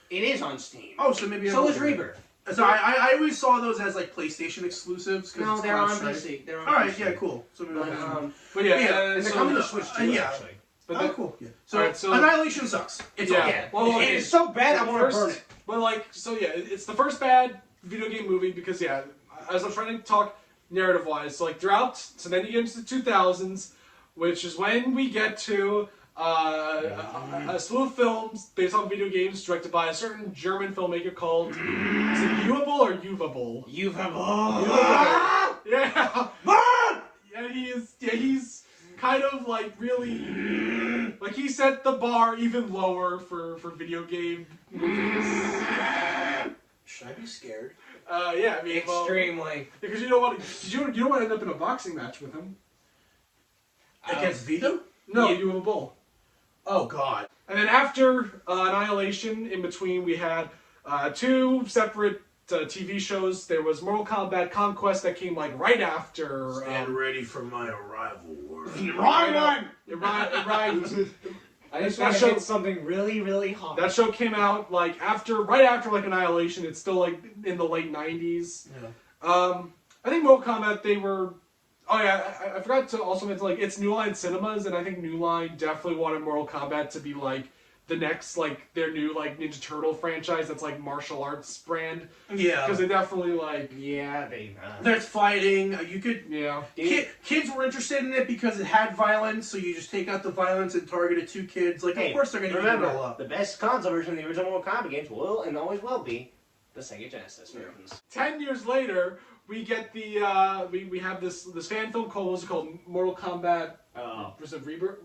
It is on Steam. Oh, so maybe So I'll is get it. Rebirth. So I always saw those as like PlayStation exclusives. 'Cause No, it's they're on cross-site. PC. They're on All right, PC. yeah, cool. So maybe I'll But, get them. But yeah, Yeah, and they're so, coming to Switch too, yeah. actually. but Oh, the- cool. Yeah. So, Alright, so- Annihilation sucks. It's Yeah. all. Yeah. Well, okay. It is so bad I want to burn it. But like, so yeah, it's the first bad video game movie because yeah, as I'm trying to talk narrative-wise, so like throughout, so then you get into the 2000s, which is when we get to a slew of films based on video games directed by a certain German filmmaker called, is it Uable or Uvable? You have Yeah. He's kind of like really, like he set the bar even lower for video game movies. Should I be scared? Yeah, I mean, well, extremely. because you don't want to end up in a boxing match with him. Against Vito? No, Yeah. you have a bull. Oh God. And then after Annihilation, in between we had two separate TV shows. There was Mortal Kombat Conquest that came like right after. ready for my arrival. Wrong one! Right. I just That want to show- hit something really, really hot. That show came out like right after like Annihilation. It's still like in the late 90s. Yeah. I think Mortal Kombat they were. Oh yeah, I forgot to also mention like it's New Line Cinemas, and I think New Line definitely wanted Mortal Kombat to be like the next, like, their new, like, Ninja Turtle franchise that's, like, martial arts brand. Yeah. Because they definitely, like... Yeah, they. There's fighting. You could. Yeah. Kids were interested in it because it had violence, so you just take out the violence and target it to kids. Like, Hey, of course they're going to eat remember, it all up. the best console version of the original Mortal Kombat games will and always will be the Sega Genesis versions. 10 years later, we get the, we have this fan film called, what's it called? Mortal Kombat... was it Rebirth?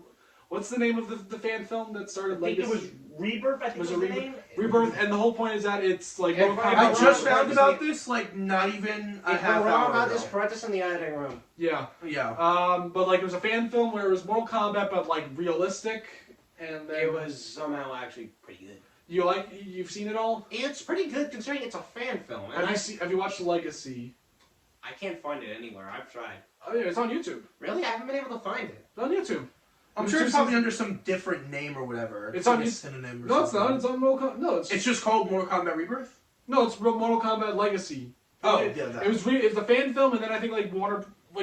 What's the name of the fan film that started I think Legacy? it was Rebirth, I think was the name. Rebirth, and the whole point is that it's like... Yeah, Mortal right. I Kombat just Right. found about this, like, not even a If half we're wrong hour about ago. this, correct us in the editing room. Yeah. Yeah. But like it was a fan film where it was Mortal Kombat, but like realistic, and then It was somehow actually pretty good. you've seen it all? It's pretty good considering it's a fan film. And Have you watched Legacy? I can't find it anywhere. I've tried. Oh yeah, it's on YouTube. Really? I haven't been able to find it. It's on YouTube. I'm sure it's probably under some different name or whatever. It's like on a you- synonym or No, it's something. not. It's on Mortal Kombat. No, It's just called Mortal Kombat Rebirth? it's Mortal Kombat Legacy. Oh, it, yeah, that. It was a fan film, and then I think like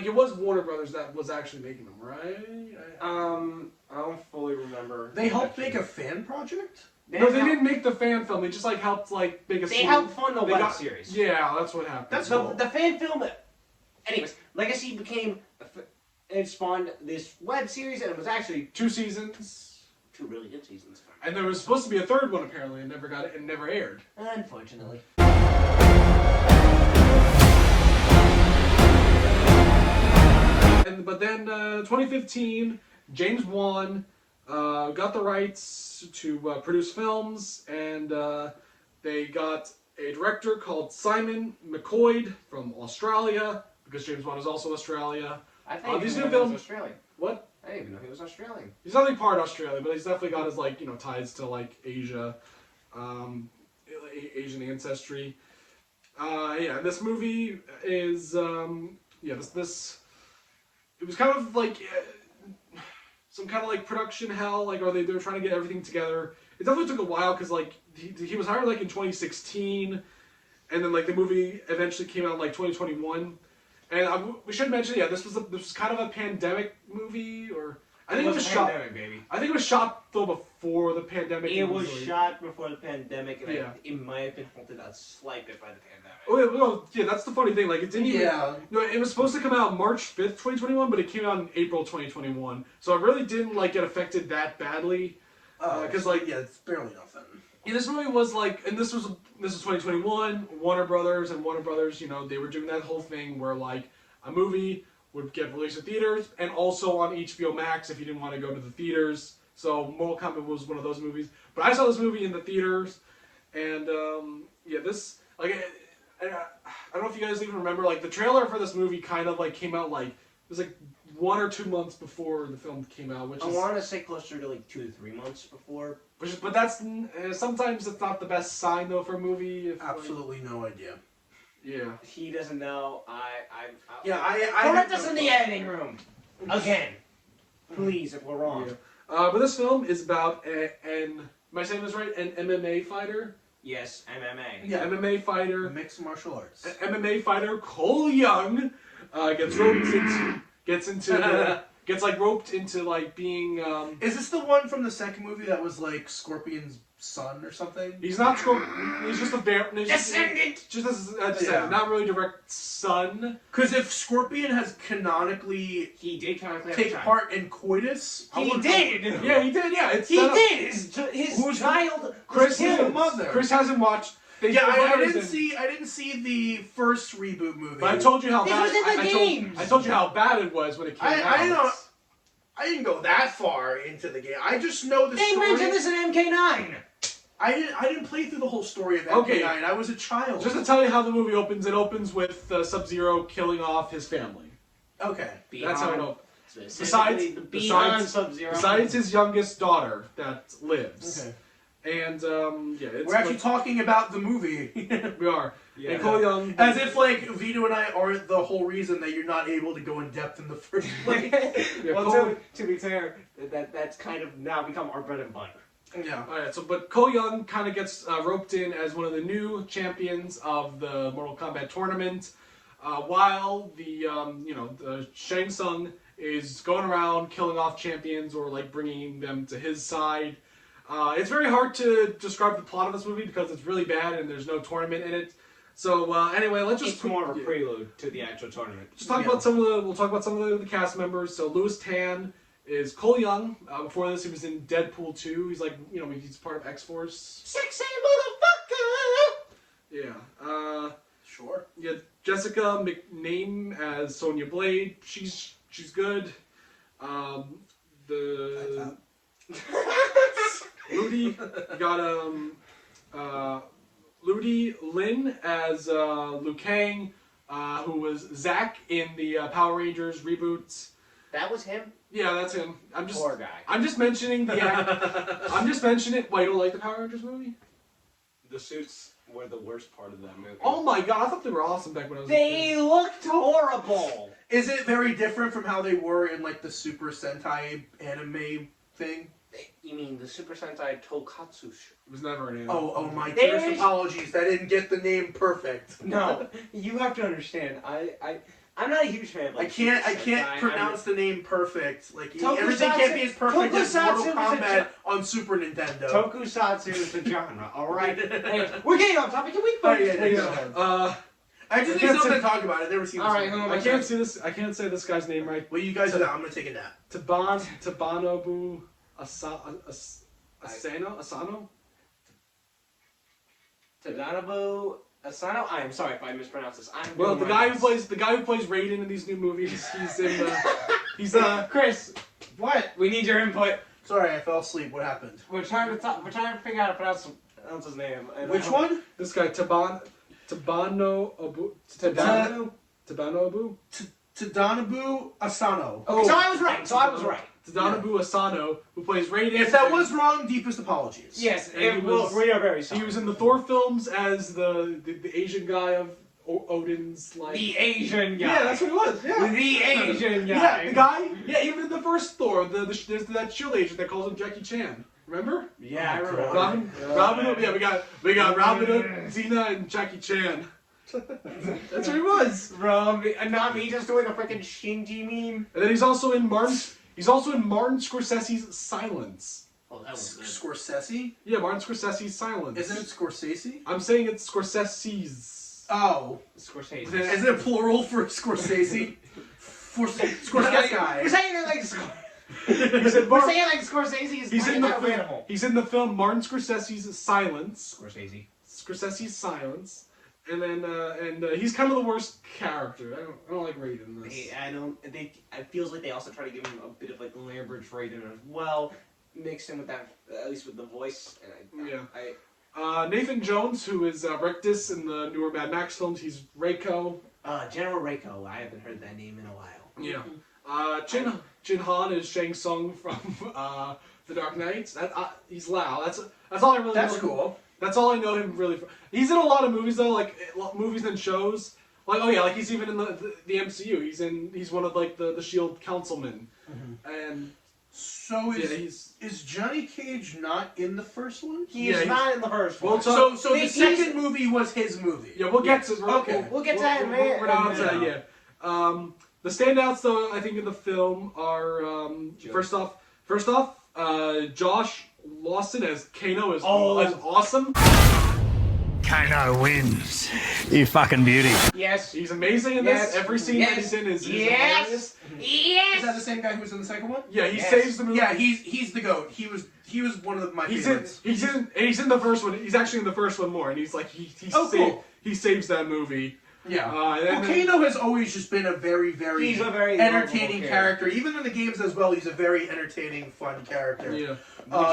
it was Warner Brothers that was actually making them, right? I don't fully remember. They helped make a fan project? No, they didn't make the fan film. They just like helped like make a. They helped fund the They web got- series. Yeah, that's what happened. That's The, cool. the fan film. Anyways, Legacy became. It spawned this web series, and it was actually 2 seasons. 2 really good seasons. And there was supposed to be a third one apparently, and never got it, and never aired. Unfortunately. But then 2015, James Wan got the rights to produce films, and they got a director called Simon McCoy from Australia, because James Wan is also Australia. I think these he new was films- Australian. What? I didn't even know he was Australian. He's definitely part Australia, but he's definitely got his ties to like Asia, Asian ancestry. Yeah, this movie is this. It was kind of like some kind of like production hell, like they were trying to get everything together. It definitely took a while because like he was hired like in 2016, and then like the movie eventually came out in like 2021. And we should mention, this was kind of a pandemic movie, or I think it was shot. Pandemic, baby. I think it was shot though before the pandemic. It was usually. shot before the pandemic, and Yeah. it might have been halted a slight bit by the pandemic. Oh yeah, that's the funny thing. Like it didn't even. Yeah. No, it was supposed to come out March 5th, 2021, but it came out in April 2021. So it really didn't like get affected that badly. Because it's barely nothing. Yeah, this movie was like, and this was 2021. Warner Brothers, they were doing that whole thing where like a movie would get released in theaters and also on HBO Max if you didn't want to go to the theaters. So Mortal Kombat was one of those movies. But I saw this movie in the theaters, and this like I don't know if you guys even remember like the trailer for this movie kind of like came out like it was like 1 or 2 months before the film came out, which I is. want to say closer to like 2 to 3 months before. But that's sometimes it's not the best sign though for a movie. If, Absolutely no idea. Yeah. He doesn't know. Yeah, I correct us in the editing room again, please, if we're wrong. Yeah. But this film is about am I saying this right? An MMA fighter. Yes, MMA. Yeah. MMA fighter. Mixed martial arts. MMA fighter Cole Young gets roped roped into like being. Is this the one from the second movie that was like Scorpion's son or something? He's not. He's just a Descendant! Just a descendant, Yeah. not really direct son. Because if Scorpion has canonically He did canonically take part in coitus, I He wouldn't did! know. Yeah, he did. Yeah, it's He set up- did! His Who's the- child Chris was His killed. mother. Chris hasn't watched. Yeah, I Brothers didn't see the first reboot movie. But I told you how This bad. was in the I games. told you how bad it was when it came out. I didn't go that far into the game. I just know the They story. mentioned this in MK9! I didn't play through the whole story of MK9. Okay. I was a child. Just to tell you how the movie opens, it opens with Sub-Zero killing off his family. Okay. That's how it opens. Specifically, the Beyond Sub-Zero. Besides his youngest daughter that lives. Okay. And it's We're actually talking about the movie. we are. Yeah. And Cole Young. As if like Vito and I aren't the whole reason that you're not able to go in depth in the first place. Yeah, Well, Cole- to be fair, that's kind of now become our bread and butter. Yeah. Alright, but Cole Young kind of gets roped in as one of the new champions of the Mortal Kombat tournament, while the Shang Tsung is going around killing off champions or like bringing them to his side. It's very hard to describe the plot of this movie because it's really bad and there's no tournament in it. So anyway, let's just It's more of a prelude to the actual tournament. Just talk about some of the. We'll talk about some of the cast members. So Louis Tan is Cole Young. Before this, he was in Deadpool 2. He's like, he's part of X-Force. Sexy motherfucker! Yeah. Sure. Yeah. Jessica McName as Sonya Blade. She's good. The Ludi got Ludi Lin as Liu Kang, who was Zack in the Power Rangers reboots. That was him? Yeah, that's him. Poor guy. I'm just mentioning the I'm just mentioning it. Why, you don't like the Power Rangers movie? The suits were the worst part of that movie. Oh my god, I thought they were awesome back when I was a They kid. looked horrible! Is it very different from how they were in like the Super Sentai anime thing? You mean the Super Sentai Tokatsu show? It was never an anime. Oh my There's- dearest apologies. I didn't get the name perfect. No, you have to understand. I'm not a huge fan of I like, can't Super Sentai. pronounce the name perfect. Like Tokusatsu- everything can't be as perfect as Mortal Tokusatsu is a Kombat on Super Nintendo. Tokusatsu is the genre, alright? Hey, we're getting off topic. Can we Oh, yeah, please? yeah. I just need can't something say- to talk about. I've never seen this. All right, movie. who am I can't see this. I can't say this guy's name right. Well, you guys do that. I'm gonna take a nap. Tabanobu Asano. Tadanobu Asano? I am sorry if I mispronounced this. Well, the guy who plays Raiden in these new movies. He's in. He's Chris, what? We need your input. Sorry, I fell asleep. What happened? We're trying to figure out how to pronounce his name. And Which one? This guy Tabanobu. Tadanobu Asano. Oh, So I was right. Tadanobu Asano, who plays Raiden. If that was wrong, deepest apologies. Yes, And we are very sorry. He was in the Thor films as the Asian guy of Odin's like. the Asian guy. Yeah, that's what it was. Yeah. The Asian guy. Yeah, the guy. Yeah, even in the first Thor, there's that shield agent that calls him Jackie Chan. Remember? Yeah, I remember. Robin Hood. Yeah, we got Robin Hood, Xena, and Jackie Chan. That's who he was. Not me just doing a freaking Shinji meme. And then he's also in Martin Scorsese's Silence. Oh, that was good. Scorsese? Yeah, Martin Scorsese's Silence. Isn't it Scorsese? I'm saying it's Scorsese's. Oh. Scorsese. Is it plural for Scorsese? For Scorsese guy. We're saying it like He's in we're saying like Scorsese is He's in the film. animal. He's in the film Martin Scorsese's Silence. Scorsese. Silence, and then he's kind of the worst character. I don't like Raiden in this. It feels like they also try to give him a bit of like Lambert Raiden as well, mixed in with that, at least with the voice. And Nathan Jones, who is Rectus in the newer Mad Max films, he's Reiko. General Reiko. I haven't heard that name in a while. Yeah. Jin Han is Shang Tsung from The Dark Knight. He's Lao. That's all I really. That's know. cool. That's all I know him really for. He's in a lot of movies though, like movies and shows. Like he's even in the MCU. He's one of like the Shield councilmen, and So is Johnny Cage not in the first one? He's not in the first Well, one. so the second movie was his movie. Yeah, we'll get to. Okay. We'll get to that in a minute. We're not onto that yet. The standouts, though, I think in the film are first off, Josh Lawson as Kano is awesome. Kano wins. You fucking beauty. Yes. He's amazing in this. Every scene that he's in is hilarious. Is that the same guy who was in the second one? Yeah, he saves the movie. Yeah, he's the goat. He was one of my favorites. He's in the first one. He's actually in the first one more, and he's like cool. He saves that movie. Yeah. And Kano has always just been a very He's a very entertaining lovable character. Even in the games as well, he's a very entertaining, fun character. Yeah.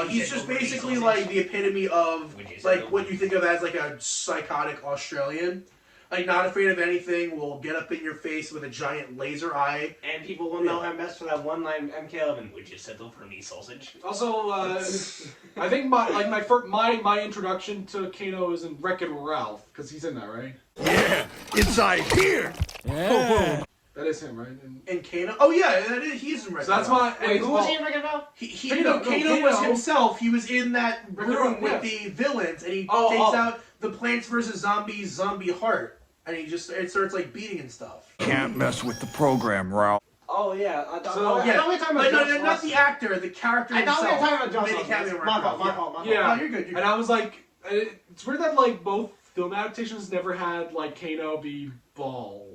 He's just basically like the epitome of like what you think of as like a psychotic Australian. Like not afraid of anything, will get up in your face with a giant laser eye. And people will know him best for that one line MK11, would you settle for me, sausage? Also, I think my introduction to Kano is in Wreck-It Ralph, because he's in that, right? Yeah, inside here. Yeah. That is him, right? And Kano? Oh yeah, he's in Wreck-It So that's Ralph. my... Wait, who was he in Wreck-It Ralph? Kano was himself. He was in that Wreck-It room Ralph, with yes. the villains, and he takes out the Plants vs. Zombies zombie heart. And it starts like beating and stuff. Can't mess with the program, Ralph. Oh yeah, I thought, So, I Yeah, thought we were talking about no, Josh not the Lawson. actor, the character I thought we were himself. talking about Josh Made a cameo Lawson. My fault, reference, my fault. Yeah. No, you're good. And I was like, it's weird that like both film adaptations never had like Kano be bald.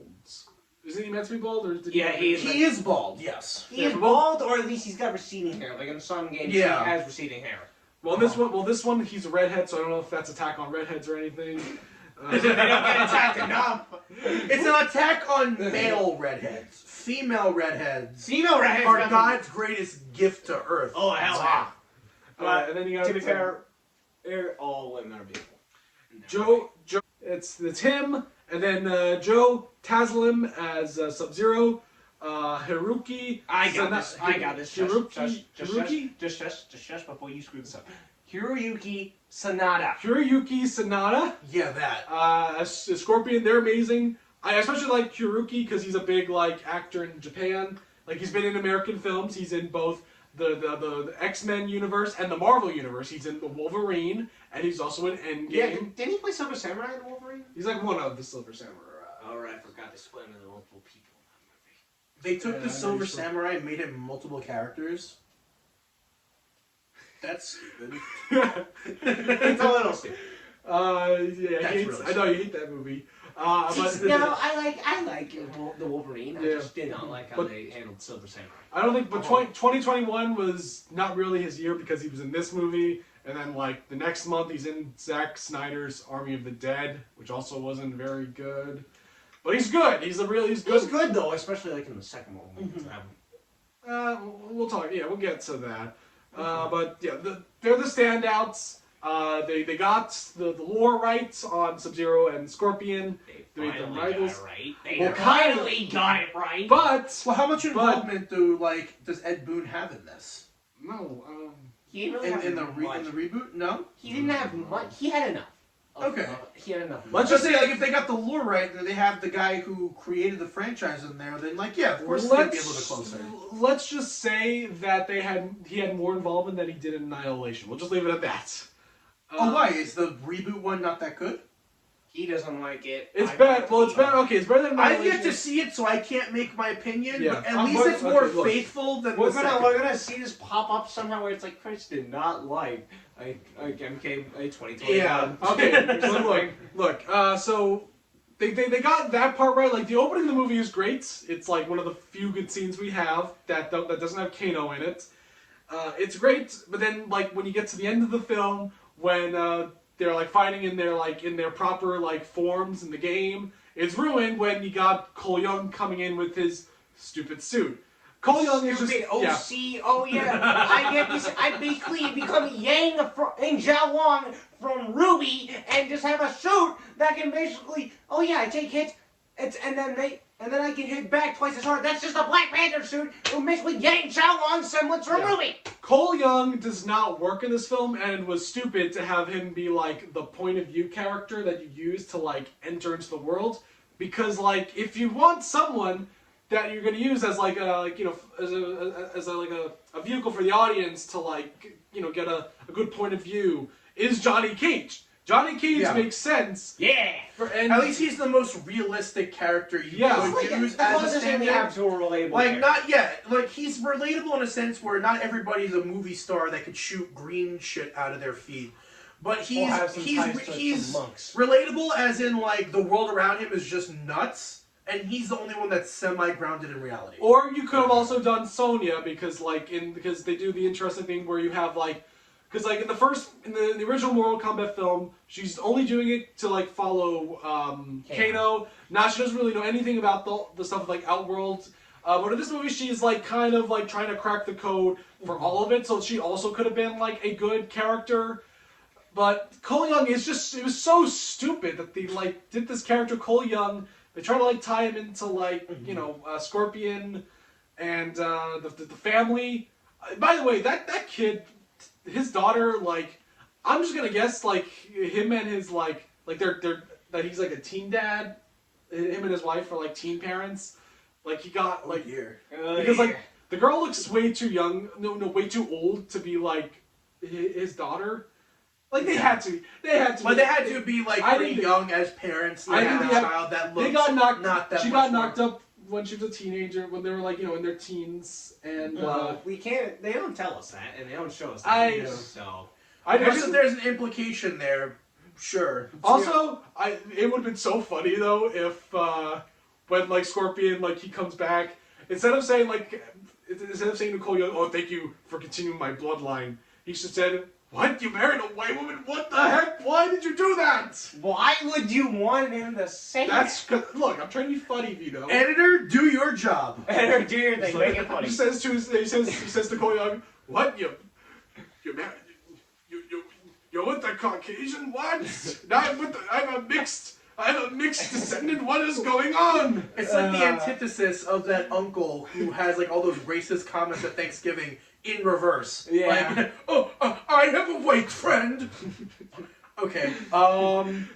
Isn't he meant to be bald, or did Yeah, he is. He is bald, yes. He is bald, or at least he's got receding hair. Like in some games, Yeah. he has receding hair. Well, this one, he's a redhead, so I don't know if that's attack on redheads or anything. They don't get attacked enough. It's an attack on male redheads. Female redheads Female redheads are God's greatest gift to Earth. Oh hell yeah! But and then you got to be fair, all women are beautiful. Joe. It's him, and then Joe Taslim as Sub-Zero. Hiroki. I got this. Hiroki. Just before you screw this up. Hiroyuki Sanada. Hiroyuki Sanada. Yeah, that. As Scorpion, they're amazing. I especially like Hiroki because he's a big like actor in Japan. Like he's been in American films. He's in both the X-Men universe and the Marvel universe. He's in the Wolverine, and he's also in Endgame. Yeah, didn't he play Silver Samurai in Wolverine? He's like one of the Silver Samurai. Alright, I forgot to split into multiple people. They took Yeah, the I know Silver you're so- Samurai and made him multiple characters. That's stupid. It's a little stupid. Yeah, That's I really know you hate that movie. But No, I like the Wolverine. I Yeah. just did not like how But- they handled Silver Samurai. I don't think, but 2021 was not really his year because he was in this movie, and then like the next month he's in Zack Snyder's Army of the Dead, which also wasn't very good. But he's good. He's good. He's good though, especially like in the second one. We'll talk. Yeah, we'll get to that. But yeah, they're the standouts. They got the lore rights on Sub-Zero and Scorpion. They made them rivals. They finally got it right. But Well, how much involvement does Ed Boon have in this? no, He didn't really have In the much. reboot? No. He didn't have much. He had enough. Okay. He had enough. Let's just say, like, if they got the lore right, then they have the guy who created the franchise in there. Then, like, yeah, of course they'd be able to closer. let's just say that he had more involvement than he did in Annihilation. We'll just leave it at that. Oh, why is the reboot one not that good? He doesn't like it. It's bad. Well, it's better. Okay, it's better than I've Annihilation. yet to see it, so I can't make my opinion. Yeah. But at least it's more faithful than We're the second. gonna see this pop up somehow where it's like Chris did not like MK 2020. Yeah. Okay. So look. So they got that part right. Like the opening of the movie is great. It's like one of the few good scenes we have that doesn't have Kano in it. It's great, but then like when you get to the end of the film, when they're like fighting in their proper like forms in the game, it's ruined when you got Cole Young coming in with his stupid suit. Cole Young is just OC. Oh yeah, I get this. I basically become Yang Zhao Wang from Ruby and just have a suit that can basically. Oh yeah, I take hits. And then I can hit back twice as hard. That's just a Black Panther suit. It makes me Yang Zhao Wang semblance from Ruby. Cole Young does not work in this film, and it was stupid to have him be like the point of view character that you use to like enter into the world. Because like if you want someone that you're going to use as like a vehicle for the audience to like get a good point of view is Johnny Cage. Johnny Cage makes sense. Yeah. At least he's the most realistic character you could use as a stand-in. have to a relatable Like, character. not yet. Like, he's relatable in a sense where not everybody's a movie star that could shoot green shit out of their feet. But he's monks. relatable as in, like, the world around him is just nuts, and he's the only one that's semi-grounded in reality. Or you could have also done Sonya because they do the interesting thing where you have like. Because like in the original Mortal Kombat film, she's only doing it to like follow Kano. Now she doesn't really know anything about the stuff of like Outworld. But in this movie, she's like kind of like trying to crack the code for all of it. So she also could have been like a good character. But Cole Young it was so stupid that they like did this character Cole Young. They try to like tie him into like Scorpion and the family. By the way, that kid. His daughter, like, I'm just gonna guess, like, him and his, like they're that he's like a teen dad. Him and his wife are like teen parents. Like he got like because like the girl looks way too young, way too old to be like his daughter. Like they had to. But they had to be like pretty young as parents. They had a child that looked they got knocked. not that She much got knocked more. up when she was a teenager, when they were like, in their teens, and we can't. They don't tell us that, and they don't show us that. So I Unless just, there's an implication there, sure. also, it would have been so funny though if when like Scorpion he comes back, instead of saying to Cole Young, "Oh, thank you for continuing my bloodline," he should said, "What? You married a white woman? What the heck? Why did you do that?" why would you want him to say That's look. I'm trying to be funny, Vito. Editor, do your job. Editor, do your thing. Make it funny. He says to Cole Young, "What you married? You're with the Caucasian? What? Now I'm a mixed descendant. What is going on?" It's like the antithesis of that uncle who has like all those racist comments at Thanksgiving in reverse. Yeah. Like, I have a white friend. Okay.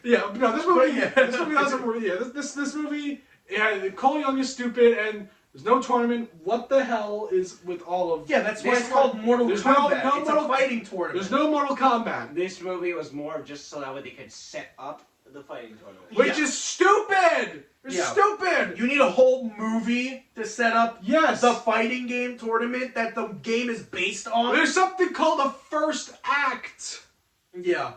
Yeah, no, this movie. yeah. This movie doesn't. Yeah, this movie. Yeah, Cole Young is stupid, and there's no tournament. What the hell is with all of? Yeah, that's why this it's called Mortal There's Kombat. no It's Mortal- a fighting tournament. There's no Mortal Kombat, This movie was more just so that way they could set up the fighting tournament. which is stupid. It's Yeah. stupid. You need a whole movie to set up Yes. the fighting game tournament that the game is based on. There's something called a first act. Yeah.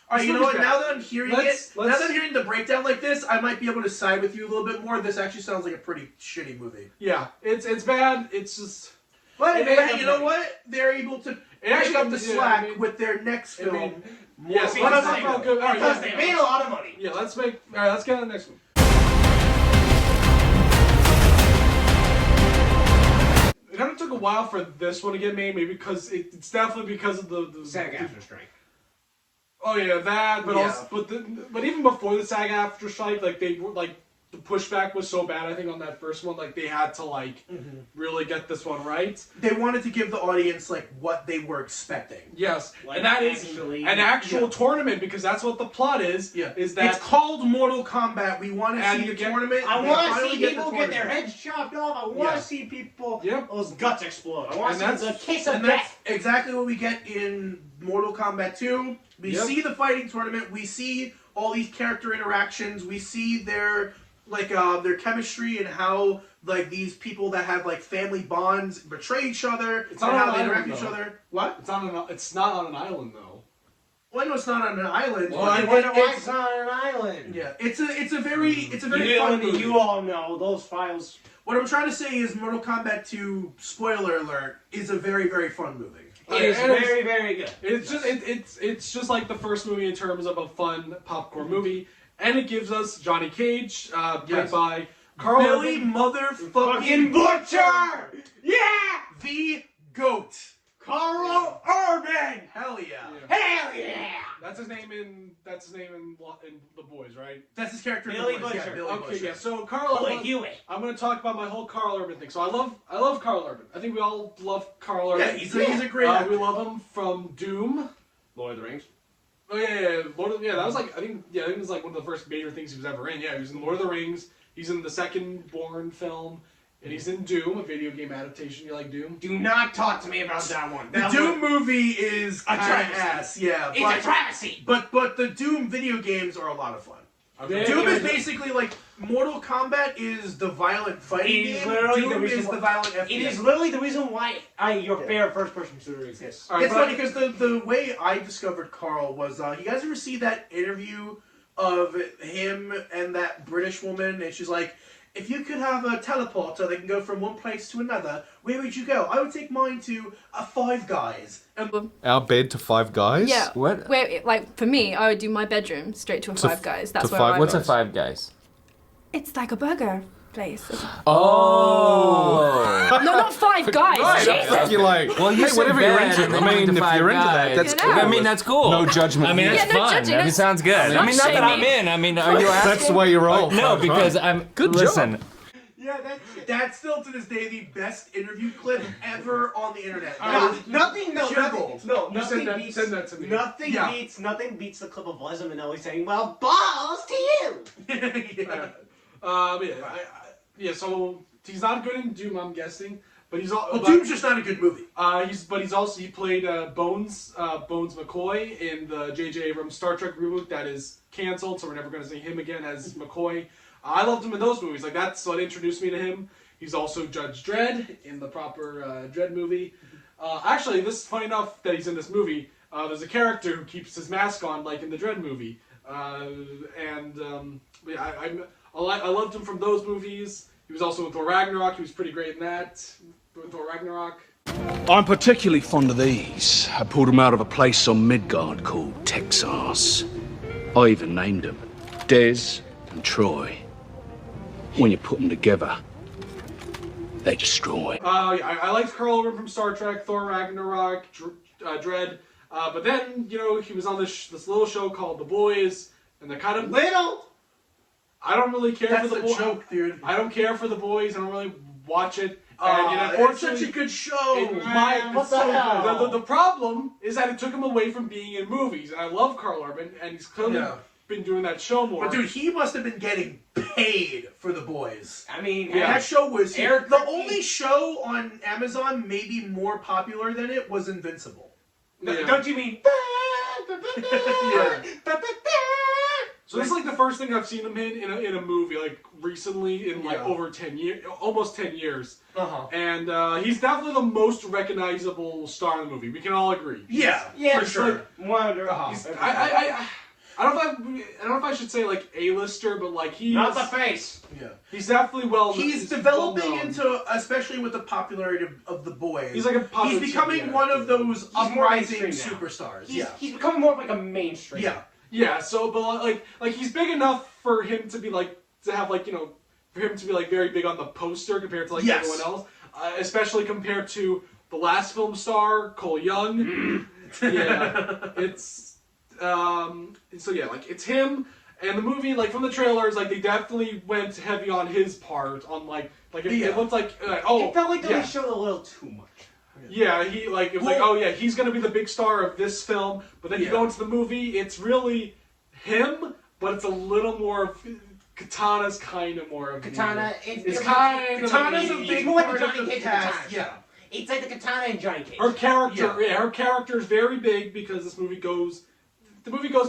Alright, This you know movie's what? bad. Now that I'm hearing Let's- now that I'm hearing the breakdown like this, I might be able to side with you a little bit more. This actually sounds like a pretty shitty movie. Yeah, it's bad. It's just. But And hey, you know what? They're able to pick actually- up the yeah, slack I mean- with their next I film. mean, More yes, Fun what does Psycho. that feel good? All right, because they made a lot of money. Yeah, let's make. All right, let's get on the next one. It kind of took a while for this one to get made, maybe because it's definitely because of the SAG-AFTRA strike. Oh yeah, that. But Yeah. also, but even before the SAG-AFTRA strike, they were the pushback was so bad. I think on that first one, they had to really get this one right. They wanted to give the audience what they were expecting. Yes, Like, and that is actually- an actual Yeah. tournament because that's what the plot is. Yeah. Is that It's called Mortal Kombat. We want to And see you the get- tournament. I They want to finally see the people get their tournament. heads chopped off. I want Yeah. to see people, Yep. those guts explode. I want And to see the that's- kiss of And that's death. exactly what we get in Mortal Kombat 2. We Yep. see the fighting tournament. We see all these character interactions. We see their their chemistry and how these people that have family bonds betray each other It's and not how on they an interact island, with each though. other. What? It's not on an island though. Well, I know it's not on an island. Well, but I it- Wonder why it's- it's not on an island. yeah, it's a very fun movie. You all know those files. What I'm trying to say is Mortal Kombat 2, spoiler alert, is a very, very fun movie. It is And it's- very, very good. It's just like the first movie in terms of a fun popcorn movie, and it gives us Johnny Cage, played Yes. by Carl Billy Urban. motherfucking Fucking Butcher! Yeah! the GOAT. Carl Urban! Hell yeah. Hell yeah! That's his name in The Boys, right? That's his character. in Billy The Boys, yeah, Butcher. Billy Okay, Butcher. yeah. So Carl Boy, Urban. Hewitt. I'm going to talk about my whole Carl Urban thing. So I love Carl Urban. I think we all love Carl Urban. Yeah, he's a great We actor. love him from Doom. Lord of the Rings. Oh yeah. That was I think it was one of the first major things he was ever in. Yeah, he was in Lord of the Rings. He's in the second Bourne film, and he's in Doom, a video game adaptation. You like Doom? Do not talk to me about that one. The That Doom one- movie is A kind of travesty. ass, yeah. It's a travesty! But the Doom video games are a lot of fun. Okay. Doom is basically Mortal Kombat is the violent fighting It is game. literally the Doom reason is why- the violent FPS. It is literally the reason why your favorite first-person shooter exists. All right, It's but- funny because the way I discovered Carl was you guys ever see that interview of him and that British woman, and she's like, if you could have a teleporter that can go from one place to another, where would you go? I would take mine to Five Guys. And Our bed to Five Guys? Yeah. What? Where, for me, I would do my bedroom straight to a Five Guys. That's to where Five- I What's would. a Five Guys? It's like a burger place. Oh. No, not Five Guys. Jesus. You're like, Well, you hey, said whatever you're bad, into. and I then mean, went if to you're Five into that, Guys. that's You cool. know. I mean, that's cool. No judgment. I mean, here. that's Yeah, no fun. judging, I mean, that's- sounds good. I not mean, not that I'm shaming. in. I mean, are you asking? That's the way you roll. No, Fine, because fine. I'm. Good Listen, job. yeah, that's still to this day the best interview clip ever on the internet. Nothing Send that to me. Nothing beats the clip of Liza Minnelli saying, "Well, balls to you." Yeah. So he's not good in Doom, I'm guessing, but he's all. Well, Doom's just not a good movie. He played Bones McCoy in the J.J. Abrams Star Trek reboot that is canceled, so we're never going to see him again as McCoy. I loved him in those movies. Like that's what introduced me to him. He's also Judge Dredd in the proper Dredd movie. Actually, this is funny enough that he's in this movie. There's a character who keeps his mask on, like in the Dredd movie, yeah, I loved him from those movies. He was also in Thor Ragnarok. He was pretty great in that. Thor Ragnarok. I'm particularly fond of these. I pulled them out of a place on Midgard called Texas. I even named them Des and Troy. When you put them together, they destroy. Yeah, I liked Karl Urban from Star Trek, Thor Ragnarok, Dredd. But then, you know, he was on this little show called The Boys, and they're kind of Little. I don't really care That's for the a joke, dude. I don't care for The Boys. I don't really watch it. It's such a good show. What the hell? The problem is that it took him away from being in movies. And I love Karl Urban, and he's clearly been doing that show more. But dude, he must have been getting paid for The Boys. I mean, That show was Eric the Kripke- only show on Amazon maybe more popular than it was Invincible. Yeah. Don't you mean? Yeah. So this is like the first thing I've seen him in a movie, like recently in like over 10 years, almost 10 years. And he's definitely the most recognizable star in the movie. We can all agree. Yeah, Yeah, for sure. I don't know if I should say like A-lister, but like he's Not the face. Yeah. He's definitely He's developing into, especially with the popularity of The Boys. He's like a popular He's becoming TV one of those more uprising mainstream now. superstars. He's becoming more of like a mainstream. Yeah. Yeah, so but like he's big enough for him to be like to have like, you know, for him to be like very big on the poster compared to like everyone else, especially compared to the last film star Cole Young. Yeah, it's so yeah, like it's him. And the movie, like from the trailers, like they definitely went heavy on his part. On like it looked like It felt like they showed a little too much. Yeah, he like it was like, oh yeah, he's gonna be the big star of this film. But then you go into the movie, it's really him, but it's a little more of Katana's kind of more of Katana. It's kind of Katana's a big more part like the of Johnny the Cage at the cast. time. Yeah. It's like the Katana and Johnny Cage. Her character, her character is very big because the movie goes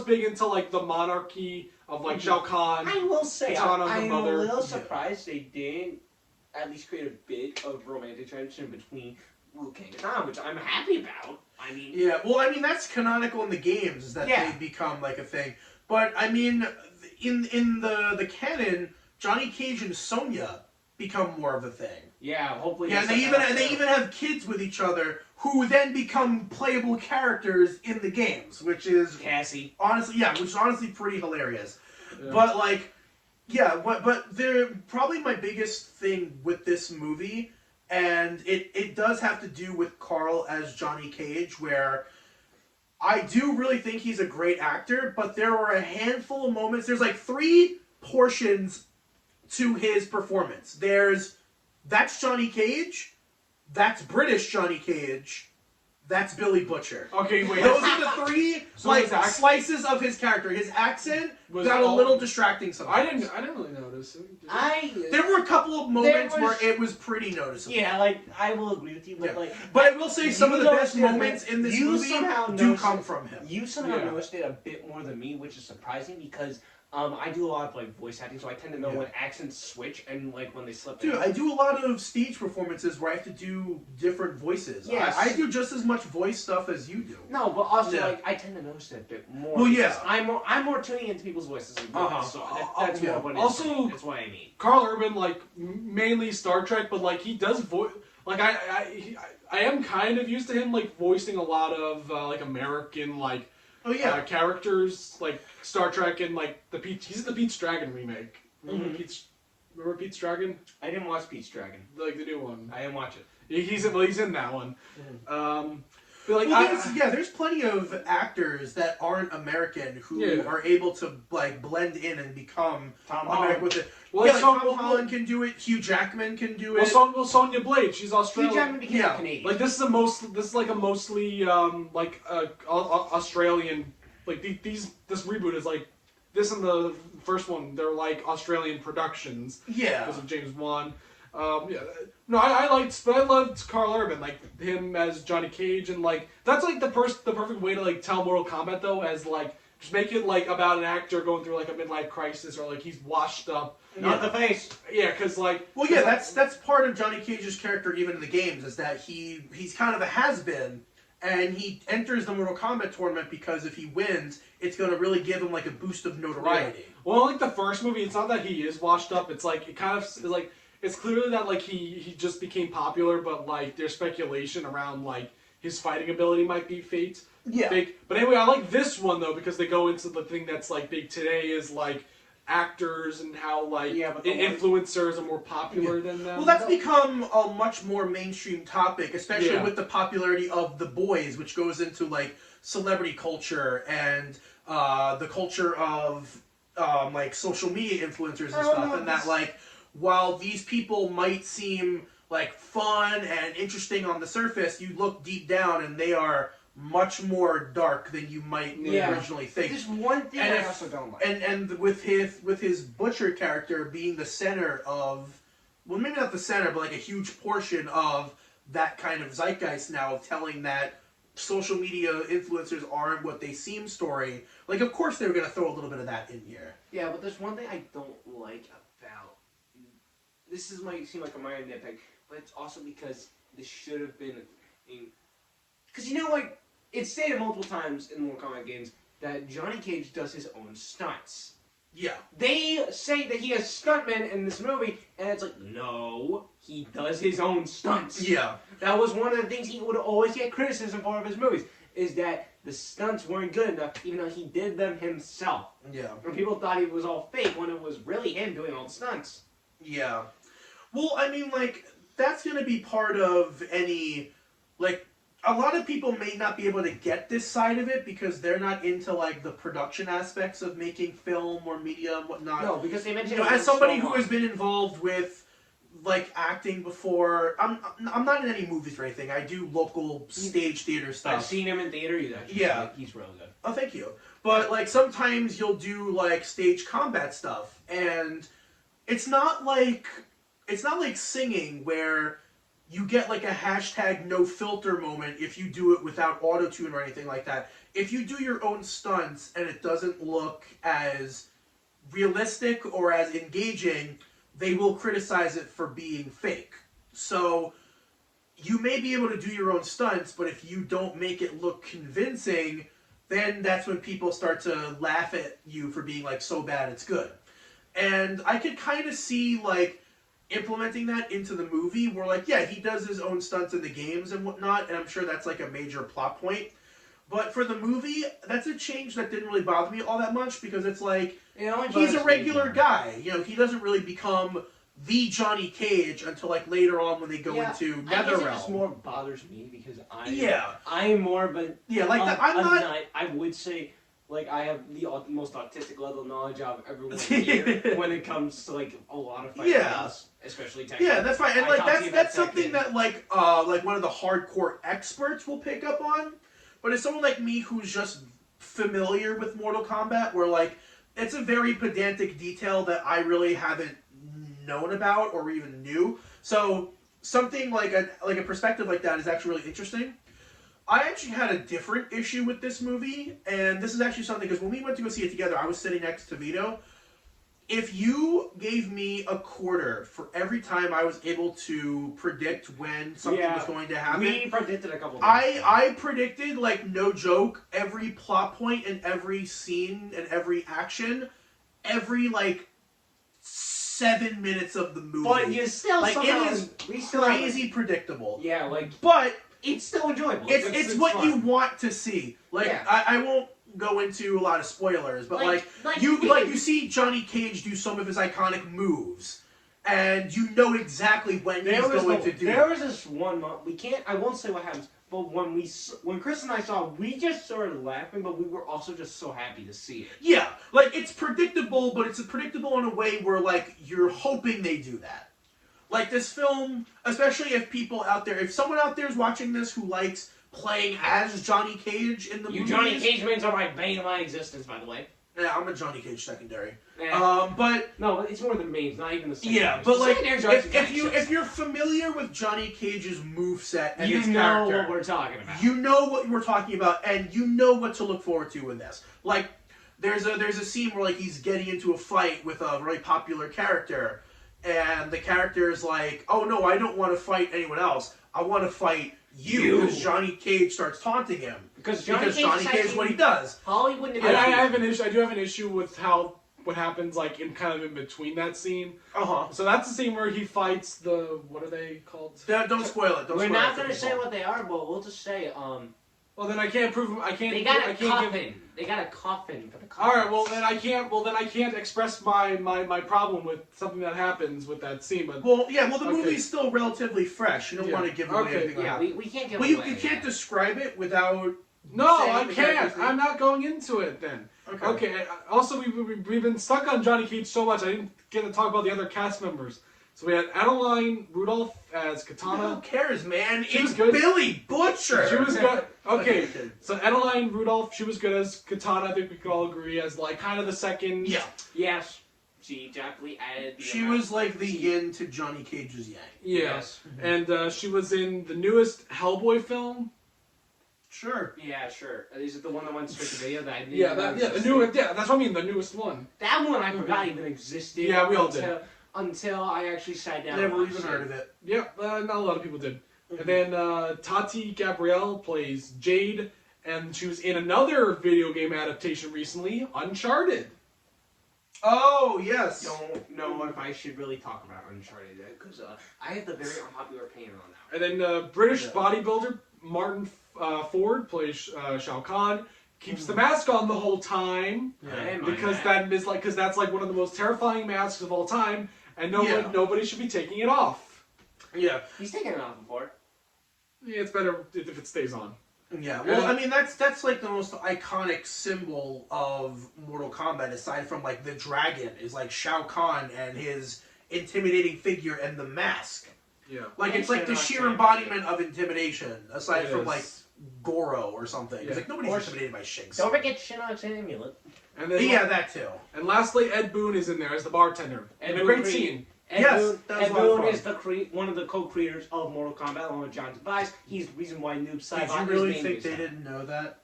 big into like the monarchy of like Shao Kahn. I will say, Katana, I'm the mother. a little surprised they didn't at least create a bit of romantic tension between Liu Kang and Katana, which I'm happy about. I mean, Yeah, well, I mean that's canonical in the games is that they become like a thing. But I mean, in the canon, Johnny Cage and Sonya become more of a thing. yeah, hopefully. Yeah, and they even have kids with each other who then become playable characters in the games, which is Cassie. which is honestly pretty hilarious. But like, but they're probably my biggest thing with this movie. And it does have to do with Carl as Johnny Cage, where I do really think he's a great actor, but there were a handful of moments. There's like 3 portions to his performance. That's Johnny Cage, that's British Johnny Cage, that's Billy Butcher. Okay, wait. Those are the 3 slices of his character. His accent got a little distracting sometimes. I didn't really notice. There were a couple of moments where it was pretty noticeable. Yeah, like I will agree with you, but But I will say some of the best moments in this movie do come from him. You somehow noticed it a bit more than me, which is surprising because I do a lot of like voice acting, so I tend to know when accents switch and like when they slip. Dude, I do a lot of stage performances where I have to do different voices. Yes. I do just as much voice stuff as you do. No, but also like I tend to notice it a bit more. Well, because I'm more tuning into people's voices. So that's more what it is. Also, that's what I mean. Karl Urban, like mainly Star Trek, but like he does voice. Like I am kind of used to him like voicing a lot of like American like characters like Star Trek and like he's in the Pete's Dragon remake. Remember Pete's Dragon? I didn't watch Pete's Dragon. Like the new one. I didn't watch it. He's in that one. But like there's plenty of actors that aren't American who are able to like blend in and become American with it. Well, like Tom Holland can do it. Hugh Jackman can do it. Well, Sonya Blade, she's Australian. Hugh Jackman became Canadian. Like this is like a mostly Australian. Like this reboot is like this and the first one. They're like Australian productions. Yeah. Because of James Wan. No, I loved Karl Urban, like him as Johnny Cage, and like that's like the perfect way to like tell Mortal Kombat though, as like Just make it like about an actor going through like a midlife crisis, or like he's washed up. Not the face. Yeah, because like. Well, yeah, that's part of Johnny Cage's character even in the games, is that he's kind of a has-been, and he enters the Mortal Kombat tournament because if he wins, it's going to really give him like a boost of notoriety. Yeah. Well, like the first movie, it's not that he is washed up. It's like it kind of is like it's clearly that like he just became popular, but like there's speculation around like his fighting ability might be fake. But anyway, I like this one though because they go into the thing that's like big today is like actors and how like influencers are more popular than them. Well, that's become a much more mainstream topic, especially with the popularity of The Boys, which goes into like celebrity culture and the culture of like social media influencers and stuff, and that like while these people might seem like fun and interesting on the surface, you look deep down and they are much more dark than you might originally think. There's one thing I also don't like. And with his Butcher character being the center of, well, maybe not the center, but like a huge portion of that kind of zeitgeist now of telling that social media influencers aren't what they seem story. Like, of course they were going to throw a little bit of that in here. Yeah, but there's one thing I don't like about... might seem like a minor nitpick, but it's also because this should have been... Because, you know, like, it's stated multiple times in Mortal Kombat games that Johnny Cage does his own stunts. Yeah. They say that he has stuntmen in this movie, and it's like, no, he does his own stunts. Yeah. That was one of the things he would always get criticism for of his movies, is that the stunts weren't good enough, even though he did them himself. Yeah. And people thought he was all fake when it was really him doing all the stunts. Yeah. Well, I mean, like, that's going to be part of any, like, a lot of people may not be able to get this side of it because they're not into, like, the production aspects of making film or media and whatnot. No, because they mentioned... You know, as somebody who has been involved with, like, acting before, I'm not in any movies or anything. I do local stage theater stuff. I've seen him in theater. He's actually he's really good. Oh, thank you. But, like, sometimes you'll do, like, stage combat stuff, and it's not like singing where you get like a hashtag no filter moment if you do it without auto-tune or anything like that. If you do your own stunts and it doesn't look as realistic or as engaging, they will criticize it for being fake. So you may be able to do your own stunts, but if you don't make it look convincing, then that's when people start to laugh at you for being like so bad it's good. And I could kind of see like implementing that into the movie where like, yeah, he does his own stunts in the games and whatnot, and I'm sure that's like a major plot point. But for the movie, that's a change that didn't really bother me all that much because it's like, he's a regular guy. You know, he doesn't really become the Johnny Cage until like later on when they go into NetherRealm. I guess it just more bothers me because I'm more of a... Yeah, like that. I'm not... I would say... Like, I have the most autistic level of knowledge of everyone here when it comes to, like, a lot of fighting games, especially technically. Yeah, that's fine. And, like, that's something that, like one of the hardcore experts will pick up on. But as someone like me who's just familiar with Mortal Kombat, where, like, it's a very pedantic detail that I really haven't known about or even knew. So, something like a perspective like that is actually really interesting. I actually had a different issue with this movie, and this is actually something, because when we went to go see it together, I was sitting next to Vito. If you gave me a quarter for every time I was able to predict when something was going to happen... We predicted a couple of I predicted, like, no joke, every plot point and every scene and every action, every, like, 7 minutes of the movie. But you still like, somehow... it is crazy predictable. Yeah, like... But... It's still enjoyable. It's what fun. You want to see. Like I won't go into a lot of spoilers, but like you see Johnny Cage do some of his iconic moves, and you know exactly when he's going to do. There was this one moment I won't say what happens, but when Chris and I saw it, we just started laughing, but we were also just so happy to see it. Yeah, like it's predictable, but it's predictable in a way where like you're hoping they do that. Like, this film, especially if someone out there is watching this who likes playing as Johnny Cage in the movies... You Johnny Cage fans are my bane of my existence, by the way. Yeah, I'm a Johnny Cage secondary. But... No, it's more the mains, not even the secondary. Yeah, but like, if you're familiar with Johnny Cage's moveset and his character... You know what we're talking about. You know what we're talking about, and you know what to look forward to in this. Like, there's a scene where like he's getting into a fight with a very popular character, and the character is like, "Oh no, I don't want to fight anyone else. I want to fight you." Because Johnny Cage starts taunting him. Because Johnny Cage is what he does. Hollywood. I do have an issue with what happens like in kind of in between that scene. So that's the scene where he fights the, what are they called? Don't spoil it. We're not gonna say what they are, but we'll just say Well, then I can't prove. I can't. They got a coffin. Give... They got a coffin for the coffin. All right. Well, then I can't. Well, then I can't express my problem with something that happens with that scene. But the movie's still relatively fresh. You don't want to give away anything. Yeah, we can't give. But away you can't describe it without. No, I can't. I'm not going into it then. Okay. Also, we've been stuck on Johnny Cage so much. I didn't get to talk about the other cast members. So we had Adeline Rudolph as Katana. Who cares, man? She was It's good. Billy Butcher. She was good. Okay, so Adeline Rudolph, she was good as Katana. I think we could all agree as like kind of the second. Yeah. Yes. She definitely added. She was like the yin to Johnny Cage's yang. Yes. And she was in the newest Hellboy film. Sure. Yeah, sure. Is it the one that went straight to video that I didn't the newest. Yeah, that's what I mean. The newest one. That one I forgot even existed. Yeah, we all did. Until I actually sat down. Never even heard of it. Yep, not a lot of people did. And then Tati Gabrielle plays Jade, and she was in another video game adaptation recently, Uncharted. Oh, yes. Don't know if I should really talk about Uncharted yet, because I have the very unpopular opinion on that. And then British bodybuilder Martin Ford plays Shao Kahn. Keeps the mask on the whole time because that's like one of the most terrifying masks of all time, and nobody should be taking it off. Yeah, he's taken it off before. Yeah, it's better if it stays on. Yeah, well, I mean that's like the most iconic symbol of Mortal Kombat, aside from like the dragon, is like Shao Kahn and his intimidating figure and the mask. Yeah, like it's like the sheer embodiment of intimidation, aside from like Goro or something. It's like nobody's intimidated by Shinx. Don't forget Shinnok's amulet. And then, that too. And lastly, Ed Boon is in there as the bartender. In a great scene. Ed Boon is one of the co-creators of Mortal Kombat, along with John Tobias. He's the reason why Noob Saibot. Did you really think they didn't know that?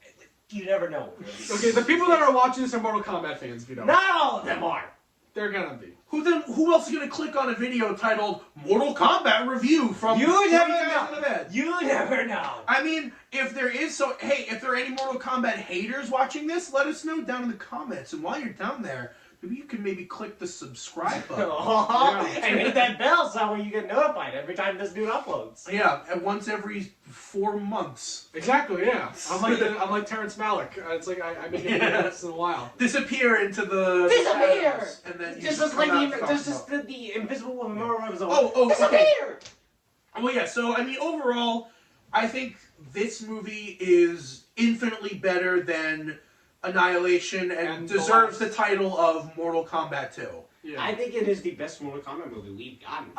You never know. Okay, the people that are watching this are Mortal Kombat fans, Vito. Not all of them are. They're gonna be. Who else is gonna click on a video titled Mortal Kombat review from You never Guys in the Bed? You never know. I mean, if there are any Mortal Kombat haters watching this, let us know down in the comments. And while you're down there, maybe you can click the subscribe button. And hit that bell so you get notified every time this dude uploads. Yeah, and once every 4 months. Exactly, yeah. I'm like Terrence Malick. It's like I make it once in a while. Disappear into the shadows, and then you just like the invisible woman. Disappear. Well, yeah. So I mean, overall, I think this movie is infinitely better than Annihilation and deserves the title of Mortal Kombat 2. Yeah. I think it is the best Mortal Kombat movie we've gotten.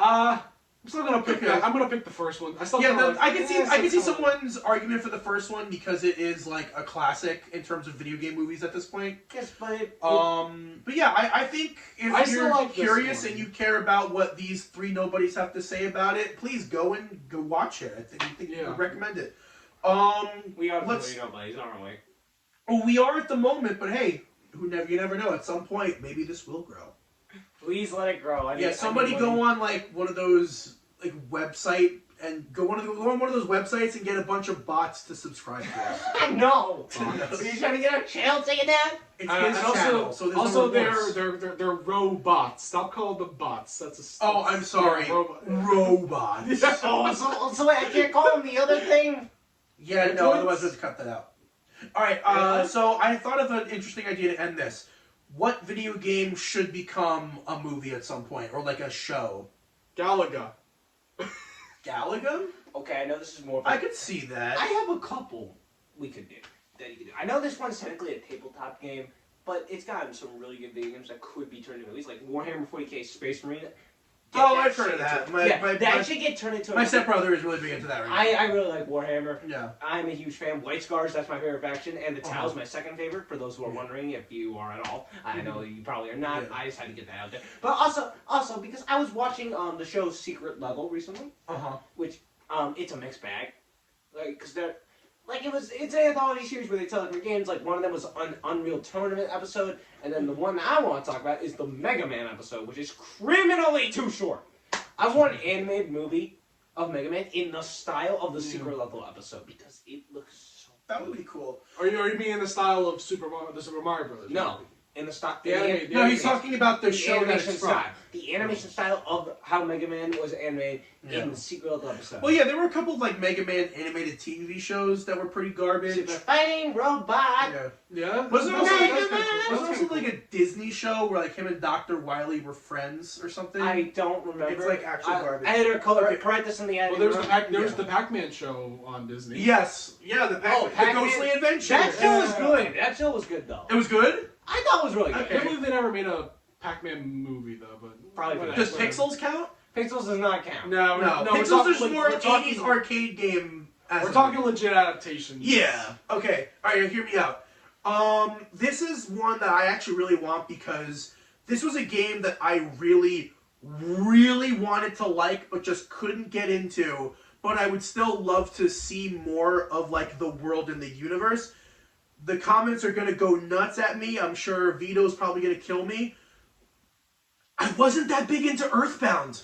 I'm still gonna pick that. I'm gonna pick the first one. I can see someone's argument for the first one because it is like a classic in terms of video game movies at this point. Yes, but yeah, I think if you're like curious and you care about what these three nobodies have to say about it, please go watch it. I think you would recommend it. We are the three nobodies, aren't we? Well, we are at the moment, but hey, you never know. At some point, maybe this will grow. Please let it grow. Somebody go on like one of those like website and go on one of those websites and get a bunch of bots to subscribe to us. No. Are you trying to get our channel taken down? It's his channel, so there's no remorse. they're robots. Stop calling them bots. I'm sorry. Robots. So wait, I can't call them the other thing? Yeah, no, otherwise we'll cut that out. Alright, so I thought of an interesting idea to end this. What video game should become a movie at some point, or like a show? Galaga. Galaga? Okay, I know this is more. I could see that. I have a couple we could do that you could do. I know this one's technically a tabletop game, but it's gotten some really good video games that could be turned into movies, like Warhammer 40k Space Marine. I've heard of that. That should get turned into. My stepbrother is really big into that right now. I really like Warhammer. Yeah. I'm a huge fan. White Scars, that's my favorite faction, and the Tau is my second favorite. For those who are wondering, if you are at all, I know you probably are not. I just had to get that out there. But also because I was watching the show Secret Level recently, which it's a mixed bag, like because they're Like it's an anthology series where they tell different games. Like one of them was an Unreal Tournament episode, and then the one that I want to talk about is the Mega Man episode, which is criminally too short. I want an animated movie of Mega Man in the style of the Secret Level episode because it looks so. That would be cool. Are you mean in the style of the Super Mario Brothers? No. In the style. No, he's talking about the show that animation it's from. style. The animation style of how Mega Man was animated in the Secret Level episode. Well, yeah, there were a couple of like Mega Man animated TV shows that were pretty garbage. Super Fighting Robot. Yeah. Wasn't there also, Mega like, Man! wasn't also like a Disney show where like him and Dr. Wily were friends or something? I don't remember. It's like actual garbage. Editor, correct this in the editing. Well, there was room. the Pac-Man show on Disney. Yes. Yeah, the Pac-Man. Ghostly Adventure. That show was good. That show was good though. It was good? I thought it was really good. I can't believe they never made a Pac-Man movie though, but Probably whatever. Does Pixels count? Pixels does not count. No, we're Pixels is talking- more an we're talking- 80s arcade game. We're talking legit adaptations. Yeah. Okay. All right. Hear me out. This is one that I actually really want because this was a game that I really, really wanted to like, but just couldn't get into. But I would still love to see more of like the world and the universe. The comments are gonna go nuts at me. I'm sure Vito's probably gonna kill me. I wasn't that big into Earthbound.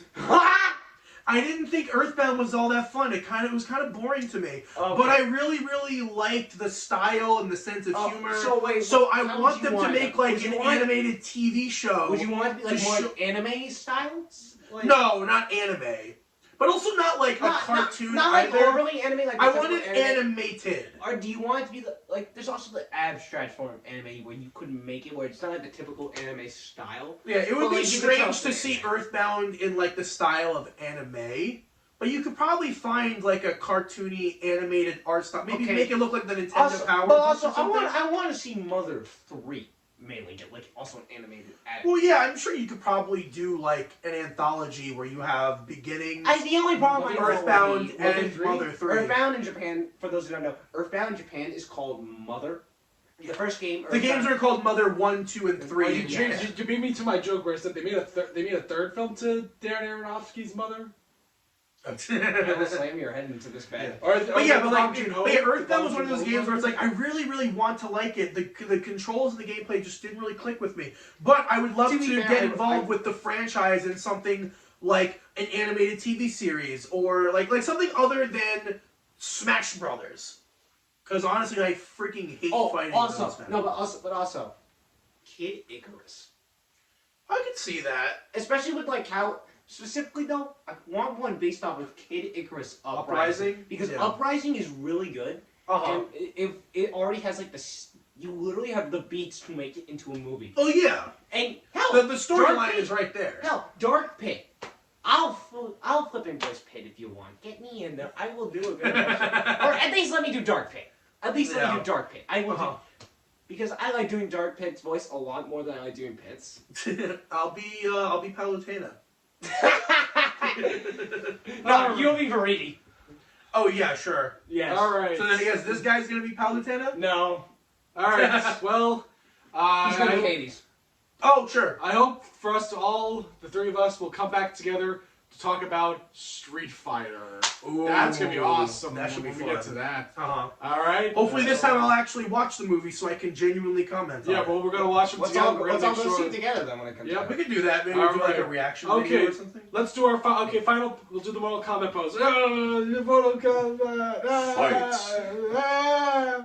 I didn't think Earthbound was all that fun. It was kind of boring to me. Okay. But I really, really liked the style and the sense of humor. So I how want would you them to want make it? like Would an you want- animated TV show. Would you want it to be like to more show- anime styles? Like, No, not anime. But also not like a cartoon not like either. overly anime. Like I the want it typical anime. animated. Or do you want it to be like? There's also the abstract form of anime where you couldn't make it, where it's not like the typical anime style. Yeah, it would But, be like, you could tell strange to it's see anime. Earthbound in like the style of anime. But you could probably find like a cartoony animated art style. Maybe Okay. make it look like the Nintendo Also, Power. but Plus also, or something. I want to see Mother 3 mainly get like also an animated. Well, yeah, I'm sure you could probably do like an anthology where you have beginnings. The only problem I know Earthbound would be Mother and 3. Mother 3. Earthbound in Japan, for those who don't know, Earthbound in Japan is called Mother. The first game. The games are called Mother 1, 2, and 3. You beat me to my joke where I said they made a third film to Darren Aronofsky's Mother. I will slam your head into this bed. But Earthbound was one of those games where it's like I really, really want to like it. The controls and the gameplay just didn't really click with me. But I would love To to be fair, get involved with the franchise in something like an animated TV series or like something other than Smash Brothers. Because honestly, I freaking hate fighting. But also, Kid Icarus. I could see that. Especially with like how specifically though, I want one based off of Kid Icarus Uprising because Yeah. Uprising is really good. Uh-huh. And it already has like you literally have the beats to make it into a movie. Oh yeah. And hell, The Dark storyline Pit- is right there. Hell, Dark Pit. I'll flip into this pit if you want. Get me in there. I will do a good impression. Or at least let me do Dark Pit. At least let me do Dark Pit. I will do. Because I like doing Dark Pit's voice a lot more than I like doing Pit's. I'll be Palutena. No, you'll be Veriti. Oh yeah, sure. Yes. All right. So then I guess this guy's gonna be Palutena? No. All right. Well, He's gonna be Hades. Oh sure. I hope for us to all, the three of us, will come back together to talk about Street Fighter. Ooh, That's gonna be awesome. That should be when fun. we get to that. Uh-huh. All right. Hopefully this time I'll actually watch the movie so I can genuinely comment on Yeah, it. well, we're gonna watch them Let's together. all We're gonna go make sure. see it together then when it comes. Yep. out. We could do that. Maybe All do like a right. reaction Okay. video or something. Let's do our final. We'll do the Mortal Kombat pose. Mortal Kombat. Fight.